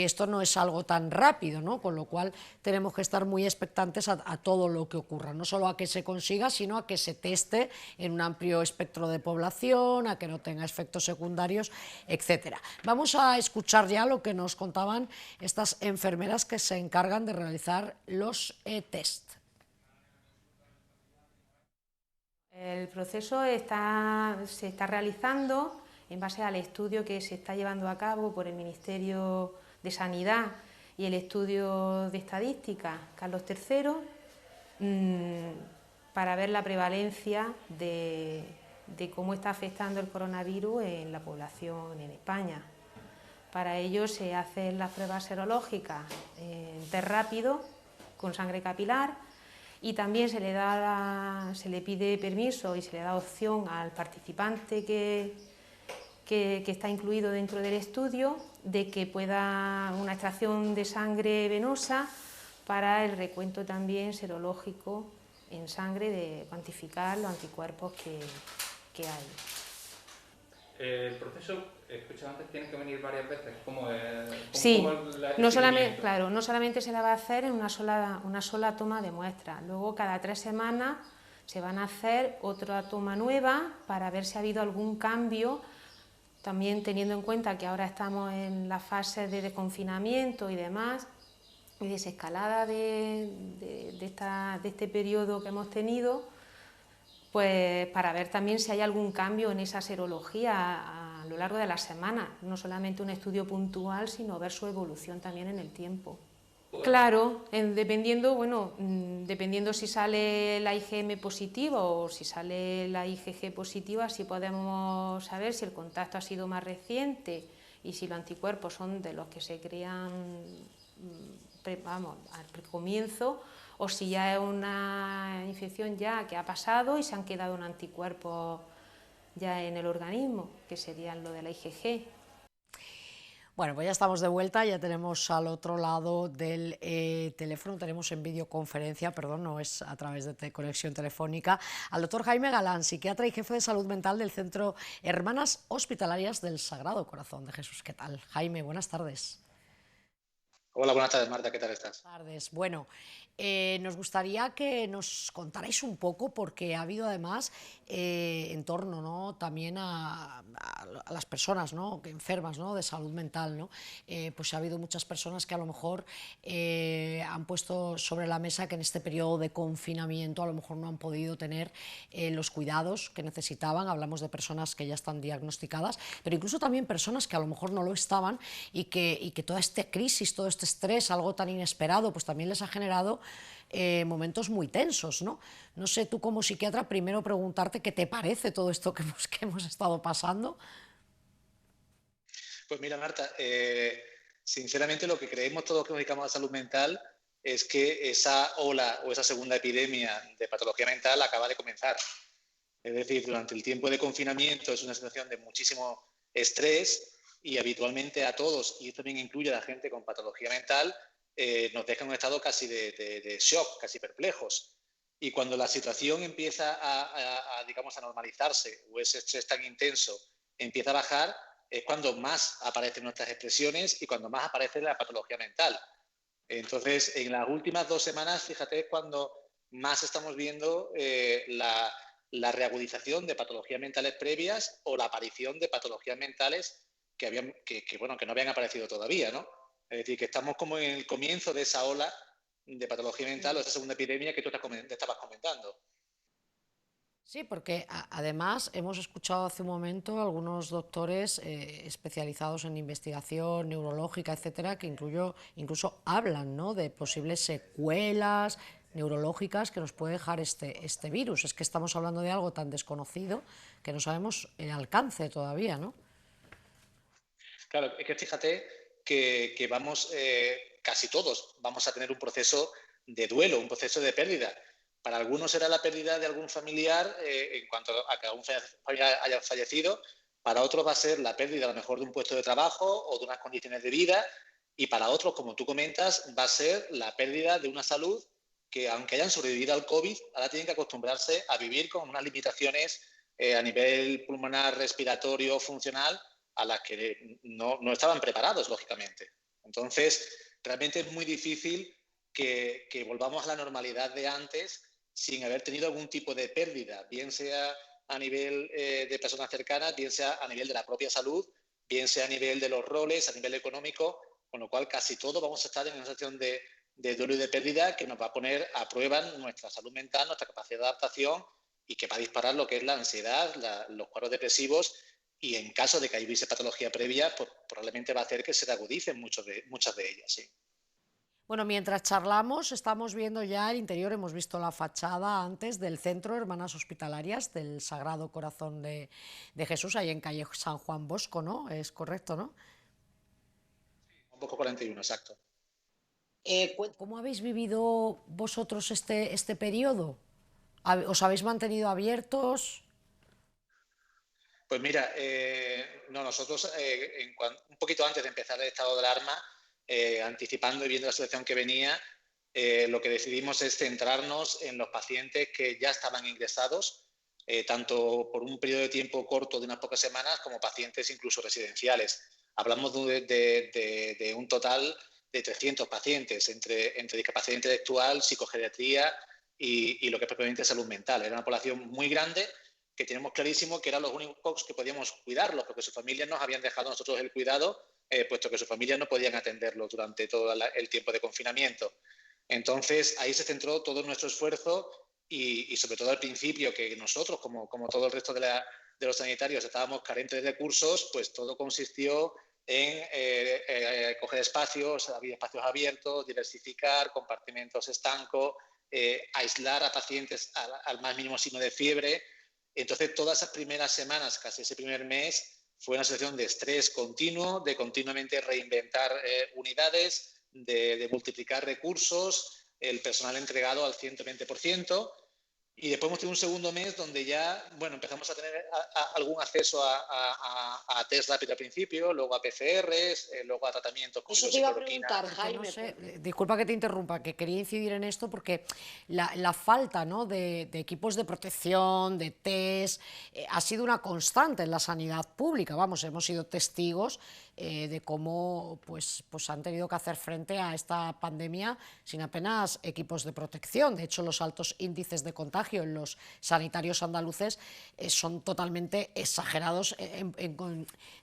esto no es algo tan rápido, ¿no? Con lo cual tenemos que estar muy expectantes a todo lo que ocurra, no solo a que se consiga, sino a que se teste en un amplio espectro de población, a que no tenga efectos secundarios, etcétera. Vamos a escuchar ya lo que nos contaban estas enfermeras que se encargan de realizar los test. El proceso se está realizando en base al estudio que se está llevando a cabo por el Ministerio de Sanidad y el estudio de estadística Carlos III para ver la prevalencia de cómo está afectando el coronavirus en la población en España. Para ello se hacen las pruebas serológicas en test rápido con sangre capilar y también se le pide permiso y se le da opción al participante que está incluido dentro del estudio de que pueda una extracción de sangre venosa para el recuento también serológico en sangre de cuantificar los anticuerpos que hay. El proceso, escuchaba antes, tiene que venir varias veces. Sí, no solamente se la va a hacer en una sola toma de muestra. Luego, cada 3 semanas se van a hacer otra toma nueva para ver si ha habido algún cambio, también teniendo en cuenta que ahora estamos en la fase de desconfinamiento y demás, y desescalada de este periodo que hemos tenido, pues para ver también si hay algún cambio en esa serología a lo largo de las semanas, no solamente un estudio puntual, sino ver su evolución también en el tiempo. Claro, dependiendo si sale la IgM positiva o si sale la IgG positiva, sí podemos saber si el contacto ha sido más reciente y si los anticuerpos son de los que se crean al comienzo, o si ya es una infección ya que ha pasado y se han quedado un anticuerpo ya en el organismo, que serían lo de la IgG. Bueno, pues ya estamos de vuelta, ya tenemos al otro lado del teléfono, tenemos en videoconferencia, perdón, no es a través de conexión telefónica, al doctor Jaime Galán, psiquiatra y jefe de salud mental del Centro Hermanas Hospitalarias del Sagrado Corazón de Jesús. ¿Qué tal? Jaime, buenas tardes. Hola, buenas tardes, Marta, ¿qué tal estás? Buenas tardes. Bueno, nos gustaría que nos contarais un poco, porque ha habido además en torno, ¿no?, también a las personas, ¿no?, enfermas, ¿no?, de salud mental, ¿no? Pues ha habido muchas personas que a lo mejor han puesto sobre la mesa que en este periodo de confinamiento a lo mejor no han podido tener los cuidados que necesitaban. Hablamos de personas que ya están diagnosticadas, pero incluso también personas que a lo mejor no lo estaban y que toda esta crisis, todo este estrés, algo tan inesperado, pues también les ha generado momentos muy tensos, ¿no? No sé, tú como psiquiatra, primero preguntarte qué te parece todo esto que hemos estado pasando. Pues mira, Marta, sinceramente lo que creemos todos que nos dedicamos a la salud mental es que esa ola o esa segunda epidemia de patología mental acaba de comenzar. Es decir, durante el tiempo de confinamiento es una situación de muchísimo estrés y habitualmente a todos, y esto también incluye a la gente con patología mental, nos deja en un estado casi de shock, casi perplejos. Y cuando la situación empieza digamos, a normalizarse, o ese estrés tan intenso empieza a bajar, es cuando más aparecen nuestras expresiones y cuando más aparece la patología mental. Entonces, en las últimas 2 semanas, fíjate, es cuando más estamos viendo la reagudización de patologías mentales previas o la aparición de patologías mentales que no habían aparecido todavía, ¿no? Es decir, que estamos como en el comienzo de esa ola de patología mental o esa segunda epidemia que tú te estabas comentando. Sí, porque además hemos escuchado hace un momento algunos doctores especializados en investigación neurológica, etcétera, que incluso hablan, ¿no?, de posibles secuelas neurológicas que nos puede dejar este virus. Es que estamos hablando de algo tan desconocido que no sabemos el alcance todavía, ¿no? Claro, es que fíjate que vamos, casi todos vamos a tener un proceso de duelo, un proceso de pérdida. Para algunos será la pérdida de algún familiar en cuanto a que algún familiar haya fallecido, para otros va a ser la pérdida a lo mejor de un puesto de trabajo o de unas condiciones de vida, y para otros, como tú comentas, va a ser la pérdida de una salud que, aunque hayan sobrevivido al COVID, ahora tienen que acostumbrarse a vivir con unas limitaciones a nivel pulmonar, respiratorio, funcional, a las que no estaban preparados, lógicamente. Entonces, realmente es muy difícil que volvamos a la normalidad de antes sin haber tenido algún tipo de pérdida, bien sea a nivel de personas cercanas, bien sea a nivel de la propia salud, bien sea a nivel de los roles, a nivel económico, con lo cual casi todos vamos a estar en una situación de duelo y de pérdida que nos va a poner a prueba nuestra salud mental, nuestra capacidad de adaptación, y que va a disparar lo que es la ansiedad, los cuadros depresivos, y en caso de que hubiese patología previa, pues probablemente va a hacer que se agudicen muchas de ellas, sí. Bueno, mientras charlamos, estamos viendo ya el interior, hemos visto la fachada antes del Centro Hermanas Hospitalarias del Sagrado Corazón de Jesús, ahí en calle San Juan Bosco, ¿no? Es correcto, ¿no? Juan Bosco 41, exacto. ¿Cómo habéis vivido vosotros este periodo? ¿Os habéis mantenido abiertos? Pues mira, nosotros un poquito antes de empezar el estado de alarma, anticipando y viendo la situación que venía, lo que decidimos es centrarnos en los pacientes que ya estaban ingresados, tanto por un periodo de tiempo corto de unas pocas semanas como pacientes incluso residenciales. Hablamos de un total de 300 pacientes entre discapacidad intelectual, psicogeriatría y lo que es propiamente salud mental. Era una población muy grande que tenemos clarísimo que eran los únicos que podíamos cuidarlos, porque sus familias nos habían dejado a nosotros el cuidado, puesto que sus familias no podían atenderlo durante todo el tiempo de confinamiento. Entonces, ahí se centró todo nuestro esfuerzo y sobre todo al principio, que nosotros, como todo el resto de los sanitarios, estábamos carentes de recursos, pues todo consistió en coger espacios, había espacios abiertos, diversificar, compartimentos estancos, aislar a pacientes al más mínimo signo de fiebre. Entonces, todas esas primeras semanas, casi ese primer mes, fue una situación de estrés continuo, de continuamente reinventar unidades, de multiplicar recursos, el personal entregado al 120%. Y después hemos tenido un segundo mes donde ya, bueno, empezamos a tener algún acceso a test rápido al principio, luego a PCRs, luego a tratamientos con hidroxicloroquina. Jaime, no sé, disculpa que te interrumpa, que quería incidir en esto porque la falta, ¿no?, de equipos de protección, de test, ha sido una constante en la sanidad pública. Vamos, hemos sido testigos de cómo pues han tenido que hacer frente a esta pandemia sin apenas equipos de protección. De hecho, los altos índices de contagio en los sanitarios andaluces son totalmente exagerados,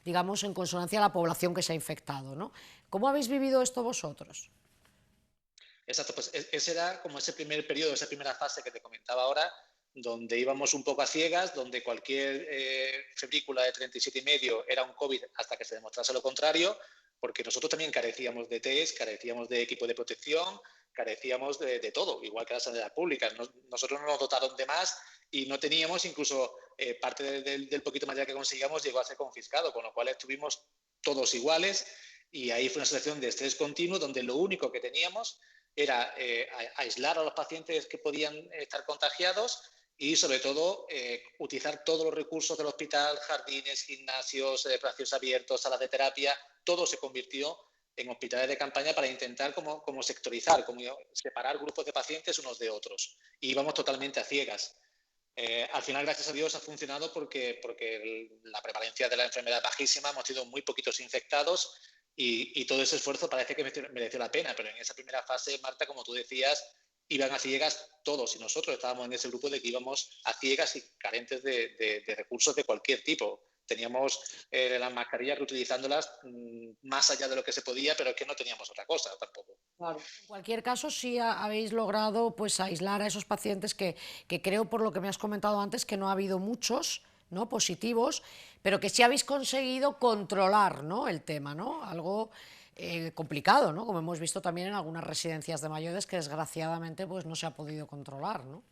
digamos, en consonancia a la población que se ha infectado, ¿no? ¿Cómo habéis vivido esto vosotros? Exacto, pues ese era como ese primer periodo, esa primera fase que te comentaba ahora, donde íbamos un poco a ciegas, donde cualquier febrícula de 37,5 era un COVID hasta que se demostrase lo contrario, porque nosotros también carecíamos de test, carecíamos de equipo de protección, carecíamos de todo, igual que la sanidad pública. Nosotros no nos dotaron de más y no teníamos, incluso parte del poquito material que conseguíamos llegó a ser confiscado, con lo cual estuvimos todos iguales y ahí fue una situación de estrés continuo donde lo único que teníamos era aislar a los pacientes que podían estar contagiados y, sobre todo, utilizar todos los recursos del hospital, jardines, gimnasios, espacios abiertos, salas de terapia. Todo se convirtió en hospitales de campaña para intentar como sectorizar, como separar grupos de pacientes unos de otros. Y íbamos totalmente a ciegas. Al final, gracias a Dios, ha funcionado porque la prevalencia de la enfermedad es bajísima, hemos tenido muy poquitos infectados y todo ese esfuerzo parece que mereció la pena, pero en esa primera fase, Marta, como tú decías, iban a ciegas todos y nosotros estábamos en ese grupo de que íbamos a ciegas y carentes de recursos de cualquier tipo. Teníamos las mascarillas reutilizándolas más allá de lo que se podía, pero es que no teníamos otra cosa tampoco. Claro. En cualquier caso, sí habéis logrado pues aislar a esos pacientes que creo, por lo que me has comentado antes, que no ha habido muchos, ¿no?, positivos, pero que sí habéis conseguido controlar, ¿no?, el tema, ¿no? Algo complicado, ¿no?, como hemos visto también en algunas residencias de mayores que desgraciadamente pues no se ha podido controlar, ¿no?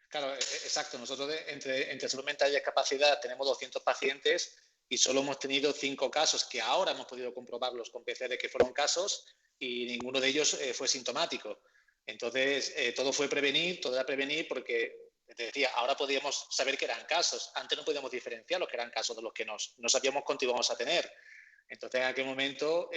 Claro, exacto. Nosotros entre salud mental y discapacidad tenemos 200 pacientes y solo hemos tenido 5 casos que ahora hemos podido comprobarlos con PCR que fueron casos y ninguno de ellos fue sintomático. Entonces, todo era prevenir porque, te decía, ahora podíamos saber que eran casos. Antes no podíamos diferenciar los que eran casos de los que no sabíamos cuánto íbamos a tener. Entonces, en aquel momento,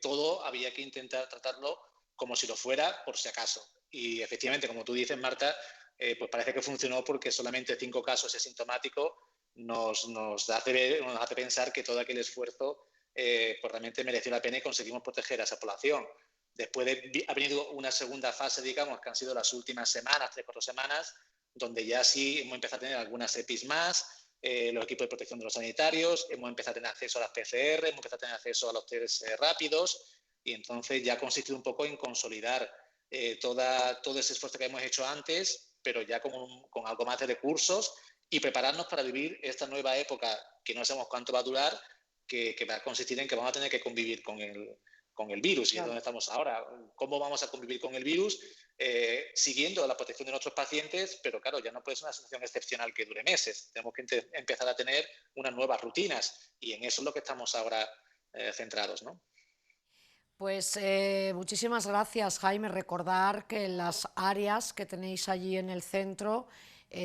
todo había que intentar tratarlo como si lo fuera por si acaso. Y efectivamente, como tú dices, Marta, pues parece que funcionó porque solamente 5 casos asintomáticos nos hace pensar que todo aquel esfuerzo pues realmente mereció la pena y conseguimos proteger a esa población. Después ha venido una segunda fase, digamos, que han sido las últimas semanas, 3-4 semanas, donde ya sí hemos empezado a tener algunas EPIs más, los equipos de protección de los sanitarios, hemos empezado a tener acceso a las PCR, hemos empezado a tener acceso a los test rápidos y entonces ya ha consistido un poco en consolidar todo ese esfuerzo que hemos hecho antes, pero ya con algo más de recursos y prepararnos para vivir esta nueva época que no sabemos cuánto va a durar, que va a consistir en que vamos a tener que convivir con el virus. Y es donde estamos ahora. ¿Cómo vamos a convivir con el virus? Siguiendo la protección de nuestros pacientes, pero claro, ya no puede ser una situación excepcional que dure meses. Tenemos que empezar a tener unas nuevas rutinas y en eso es lo que estamos ahora centrados, ¿no? Pues muchísimas gracias, Jaime. Recordar que las áreas que tenéis allí en el centro,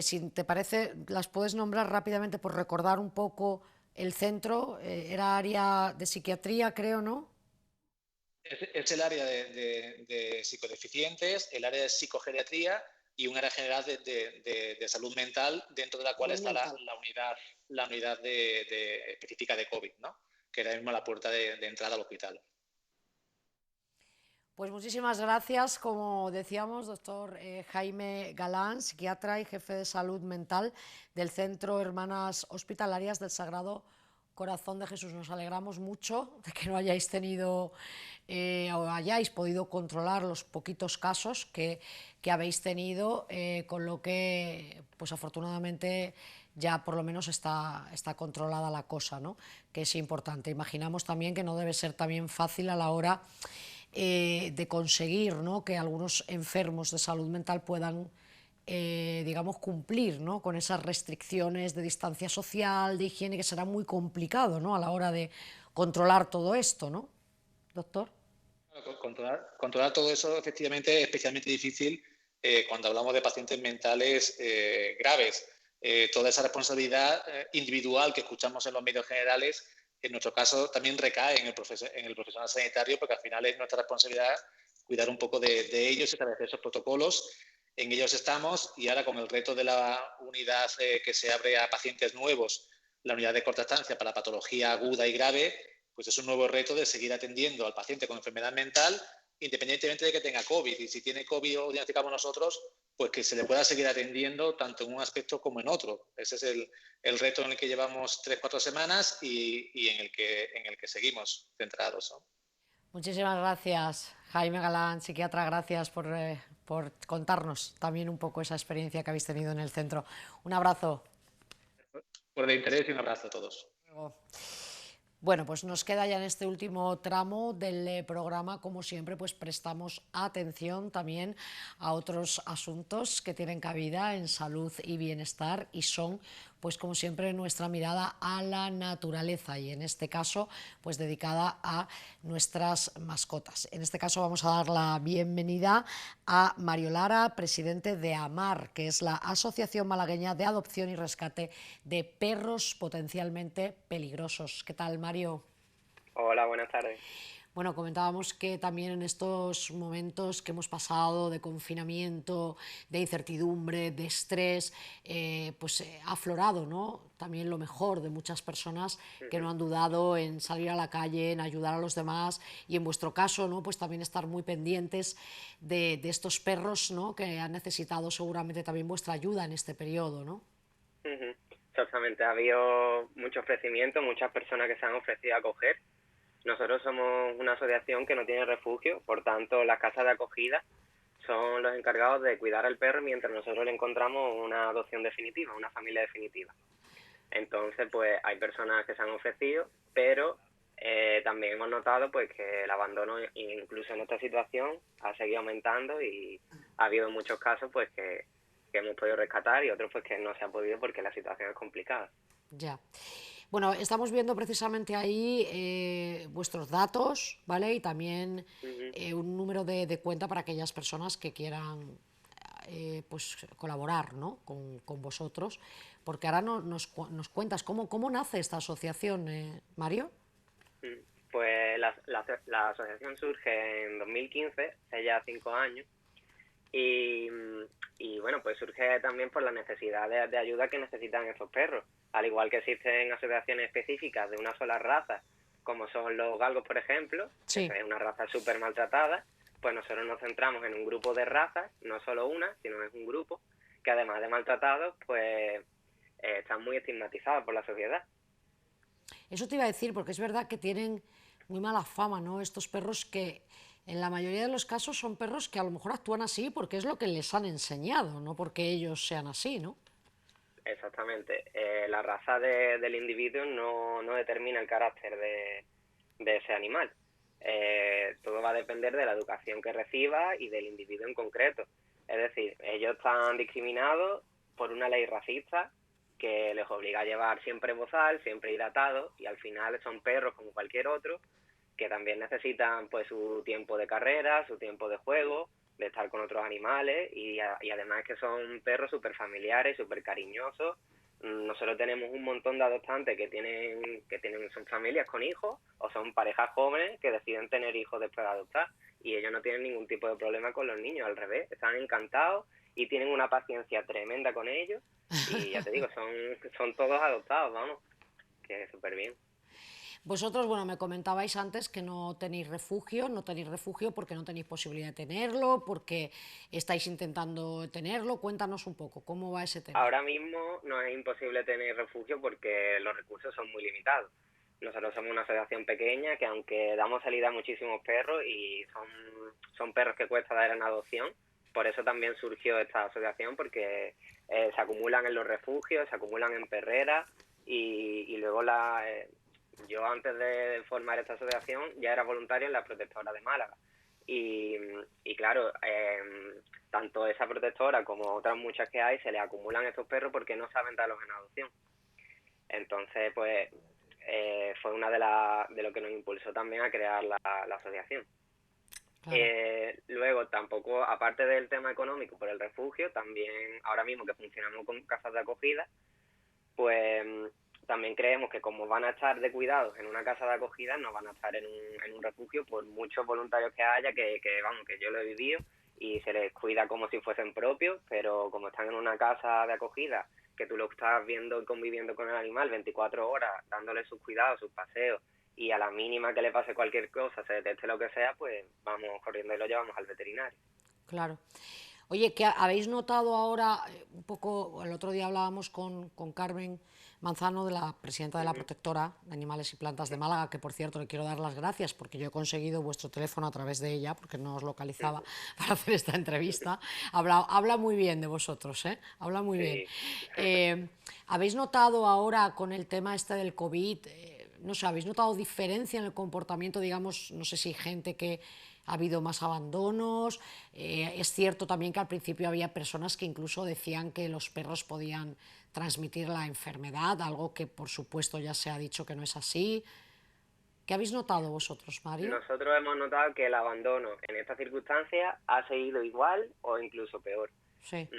si te parece, las puedes nombrar rápidamente por recordar un poco el centro. Era área de psiquiatría, creo, ¿no? Es el área de psicodeficientes, el área de psicogeriatría y un área general de salud mental, dentro de la cual está la unidad específica de COVID, ¿no?, que era mismo la puerta de entrada al hospital. Pues muchísimas gracias, como decíamos, doctor Jaime Galán, psiquiatra y jefe de salud mental del Centro Hermanas Hospitalarias del Sagrado Corazón de Jesús. Nos alegramos mucho de que no hayáis tenido o hayáis podido controlar los poquitos casos que habéis tenido, con lo que, pues afortunadamente, ya por lo menos está controlada la cosa, ¿no?, que es importante. Imaginamos también que no debe ser también fácil a la hora de conseguir, ¿no?, que algunos enfermos de salud mental puedan, digamos, cumplir, ¿no?, con esas restricciones de distancia social, de higiene, que será muy complicado, ¿no?, a la hora de controlar todo esto, ¿no, doctor? Controlar todo eso efectivamente es especialmente difícil cuando hablamos de pacientes mentales graves. Toda esa responsabilidad individual que escuchamos en los medios generales, en nuestro caso también recae en el profesional sanitario, porque al final es nuestra responsabilidad cuidar un poco de ellos y establecer esos protocolos. En ellos estamos y ahora con el reto de la unidad que se abre a pacientes nuevos, la unidad de corta estancia para patología aguda y grave, pues es un nuevo reto de seguir atendiendo al paciente con enfermedad mental, independientemente de que tenga COVID. Y si tiene COVID o diagnosticamos nosotros, pues que se le pueda seguir atendiendo tanto en un aspecto como en otro. Ese es el reto en el que llevamos 3-4 semanas y en el que seguimos centrados, ¿no? Muchísimas gracias, Jaime Galán, psiquiatra. Gracias por contarnos también un poco esa experiencia que habéis tenido en el centro. Un abrazo. Por el interés y un abrazo a todos. Bueno, pues nos queda ya en este último tramo del programa, como siempre, pues prestamos atención también a otros asuntos que tienen cabida en salud y bienestar y son, pues como siempre, nuestra mirada a la naturaleza y en este caso, pues dedicada a nuestras mascotas. En este caso vamos a dar la bienvenida a Mario Lara, presidente de AMAR, que es la Asociación Malagueña de Adopción y Rescate de Perros Potencialmente Peligrosos. ¿Qué tal, Mario? Hola, buenas tardes. Bueno, comentábamos que también en estos momentos que hemos pasado de confinamiento, de incertidumbre, de estrés, ha aflorado, ¿no?, también lo mejor de muchas personas que no han dudado en salir a la calle, en ayudar a los demás y en vuestro caso, ¿no?, pues también estar muy pendientes de estos perros, ¿no?, que han necesitado seguramente también vuestra ayuda en este periodo, ¿no? Exactamente, ha habido mucho ofrecimiento, muchas personas que se han ofrecido a acoger. Nosotros somos una asociación que no tiene refugio, por tanto las casas de acogida son los encargados de cuidar al perro mientras nosotros le encontramos una adopción definitiva, una familia definitiva. Entonces, pues hay personas que se han ofrecido, pero también hemos notado pues que el abandono, incluso en esta situación, ha seguido aumentando y ha habido muchos casos pues que hemos podido rescatar y otros pues que no se ha podido porque la situación es complicada. Ya. Bueno, estamos viendo precisamente ahí vuestros datos, ¿vale? Y también un número de cuenta para aquellas personas que quieran pues colaborar, ¿no?, con vosotros, porque ahora nos cuentas cómo nace esta asociación, Mario. Pues la asociación surge en 2015, hace ya 5 años, y bueno, pues surge también por la necesidad de ayuda que necesitan estos perros. Al igual que existen asociaciones específicas de una sola raza, como son los galgos, por ejemplo, sí, que es una raza súper maltratada, pues nosotros nos centramos en un grupo de razas, no solo una, sino es un grupo, que además de maltratados, pues están muy estigmatizados por la sociedad. Eso te iba a decir, porque es verdad que tienen muy mala fama, ¿no?, estos perros que en la mayoría de los casos son perros que a lo mejor actúan así porque es lo que les han enseñado, no porque ellos sean así, ¿no? Exactamente. La raza del individuo no determina el carácter de ese animal. Todo va a depender de la educación que reciba y del individuo en concreto. Es decir, ellos están discriminados por una ley racista que les obliga a llevar siempre bozal, siempre hidratado, y al final son perros como cualquier otro que también necesitan pues su tiempo de carrera, su tiempo de juego, de estar con otros animales y además que son perros súper familiares, súper cariñosos. Nosotros tenemos un montón de adoptantes que tienen son familias con hijos o son parejas jóvenes que deciden tener hijos después de adoptar y ellos no tienen ningún tipo de problema con los niños, al revés, están encantados y tienen una paciencia tremenda con ellos y ya te digo, son todos adoptados, vamos, que es súper bien. Vosotros, bueno, me comentabais antes que no tenéis refugio porque no tenéis posibilidad de tenerlo, porque estáis intentando tenerlo. Cuéntanos un poco, ¿cómo va ese tema? Ahora mismo no es imposible tener refugio porque los recursos son muy limitados. Nosotros somos una asociación pequeña que aunque damos salida a muchísimos perros y son perros que cuesta dar en adopción, por eso también surgió esta asociación porque se acumulan en los refugios, se acumulan en perreras y luego yo antes de formar esta asociación ya era voluntario en la protectora de Málaga y claro, tanto esa protectora como otras muchas que hay se les acumulan estos perros porque no saben darlos en adopción. Entonces pues fue una de lo que nos impulsó también a crear la asociación. Claro. Luego tampoco, aparte del tema económico por el refugio, también ahora mismo que funcionamos con casas de acogida, pues también creemos que como van a estar de cuidados en una casa de acogida, no van a estar en un refugio por muchos voluntarios que haya, que yo lo he vivido y se les cuida como si fuesen propios, pero como están en una casa de acogida, que tú lo estás viendo y conviviendo con el animal 24 horas, dándole sus cuidados, sus paseos, y a la mínima que le pase cualquier cosa, se detecte lo que sea, pues vamos corriendo y lo llevamos al veterinario. Claro. Oye, ¿qué habéis notado ahora? Un poco, el otro día hablábamos con Carmen Manzano, de la presidenta de la Protectora de Animales y Plantas de Málaga, que por cierto le quiero dar las gracias porque yo he conseguido vuestro teléfono a través de ella, porque no os localizaba para hacer esta entrevista. Habla muy bien de vosotros, ¿eh? Habla muy bien. ¿Habéis notado ahora con el tema este del COVID, no sé, habéis notado diferencia en el comportamiento, digamos, no sé si gente que ha habido más abandonos? Es cierto también que al principio había personas que incluso decían que los perros podían transmitir la enfermedad, algo que por supuesto ya se ha dicho que no es así. ¿Qué habéis notado vosotros, Mario? Nosotros hemos notado que el abandono en estas circunstancias ha seguido igual o incluso peor. Sí.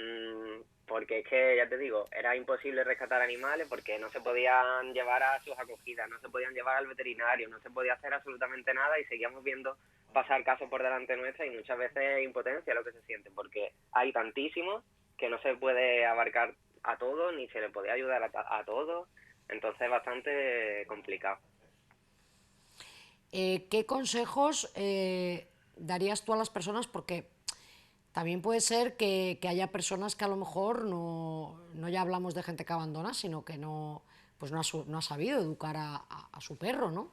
porque es que, ya te digo, era imposible rescatar animales porque no se podían llevar a sus acogidas, no se podían llevar al veterinario, no se podía hacer absolutamente nada y seguíamos viendo pasar casos por delante nuestra y muchas veces impotencia lo que se siente, porque hay tantísimos que no se puede abarcar a todos ni se le puede ayudar a todos, entonces es bastante complicado. ¿Qué consejos darías tú a las personas? Porque también puede ser que haya personas que a lo mejor no ya hablamos de gente que abandona, sino que no ha sabido educar a su perro, ¿no?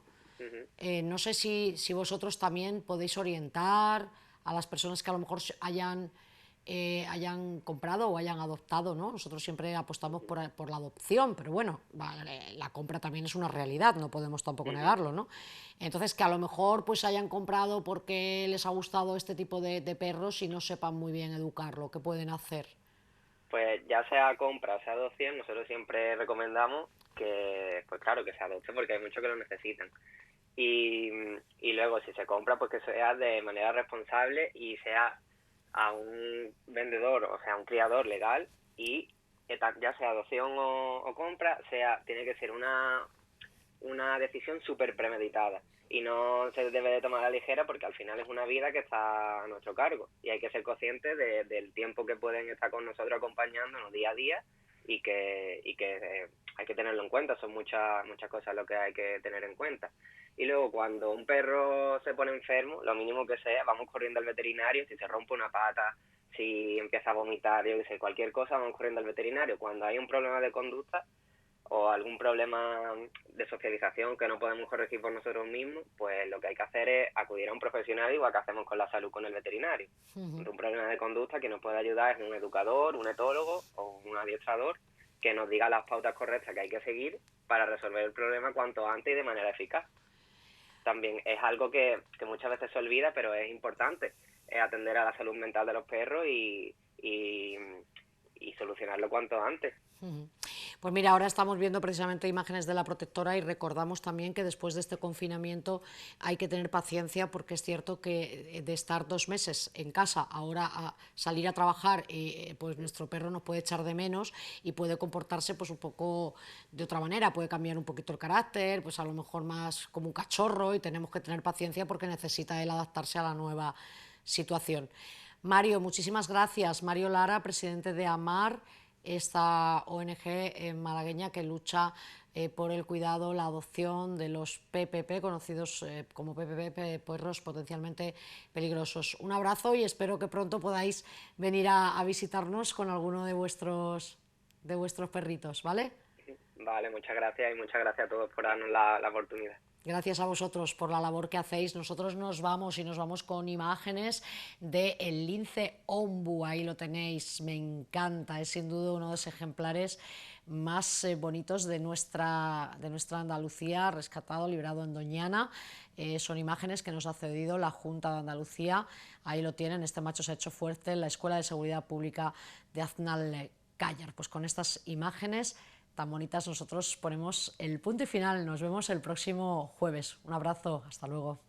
No sé si vosotros también podéis orientar a las personas que a lo mejor hayan comprado o hayan adoptado, ¿no? Nosotros siempre apostamos por la adopción, pero bueno, vale, la compra también es una realidad, no podemos tampoco negarlo, ¿no? Entonces, que a lo mejor pues hayan comprado porque les ha gustado este tipo de perros y no sepan muy bien educarlo, ¿qué pueden hacer? Pues ya sea compra o sea adopción, nosotros siempre recomendamos que, pues claro, que se adopte porque hay muchos que lo necesitan. Y luego, si se compra, pues que sea de manera responsable y sea a un vendedor, o sea, a un criador legal, y ya sea adopción o compra, tiene que ser una decisión súper premeditada y no se debe de tomar a la ligera porque al final es una vida que está a nuestro cargo y hay que ser conscientes del tiempo que pueden estar con nosotros acompañándonos día a día y que hay que tenerlo en cuenta, son muchas cosas lo que hay que tener en cuenta. Y luego cuando un perro se pone enfermo, lo mínimo que sea, vamos corriendo al veterinario, si se rompe una pata, si empieza a vomitar, yo qué sé, cualquier cosa, vamos corriendo al veterinario. Cuando hay un problema de conducta o algún problema de socialización que no podemos corregir por nosotros mismos, pues lo que hay que hacer es acudir a un profesional, igual que hacemos con la salud con el veterinario. Ante un problema de conducta, que nos puede ayudar es un educador, un etólogo o un adiestrador que nos diga las pautas correctas que hay que seguir para resolver el problema cuanto antes y de manera eficaz. También es algo que muchas veces se olvida, pero es importante, es atender a la salud mental de los perros y solucionarlo cuanto antes. Pues mira, ahora estamos viendo precisamente imágenes de la protectora y recordamos también que después de este confinamiento hay que tener paciencia porque es cierto que de estar 2 meses en casa, ahora a salir a trabajar, pues nuestro perro nos puede echar de menos y puede comportarse pues un poco de otra manera, puede cambiar un poquito el carácter, pues a lo mejor más como un cachorro y tenemos que tener paciencia porque necesita él adaptarse a la nueva situación. Mario, muchísimas gracias. Mario Lara, presidente de AMAR, esta ONG malagueña que lucha por el cuidado, la adopción de los PPP, conocidos como PPP, perros potencialmente peligrosos. Un abrazo y espero que pronto podáis venir a visitarnos con alguno de vuestros perritos, ¿vale? Vale, muchas gracias y muchas gracias a todos por darnos la oportunidad. Gracias a vosotros por la labor que hacéis. Nosotros nos vamos con imágenes del lince ombu, ahí lo tenéis, me encanta, es sin duda uno de los ejemplares más bonitos de nuestra Andalucía, rescatado, librado en Doñana. Son imágenes que nos ha cedido la Junta de Andalucía, ahí lo tienen, este macho se ha hecho fuerte en la Escuela de Seguridad Pública de Aznalcállar. Pues con estas imágenes tan bonitas nosotros ponemos el punto y final. Nos vemos el próximo jueves. Un abrazo, hasta luego.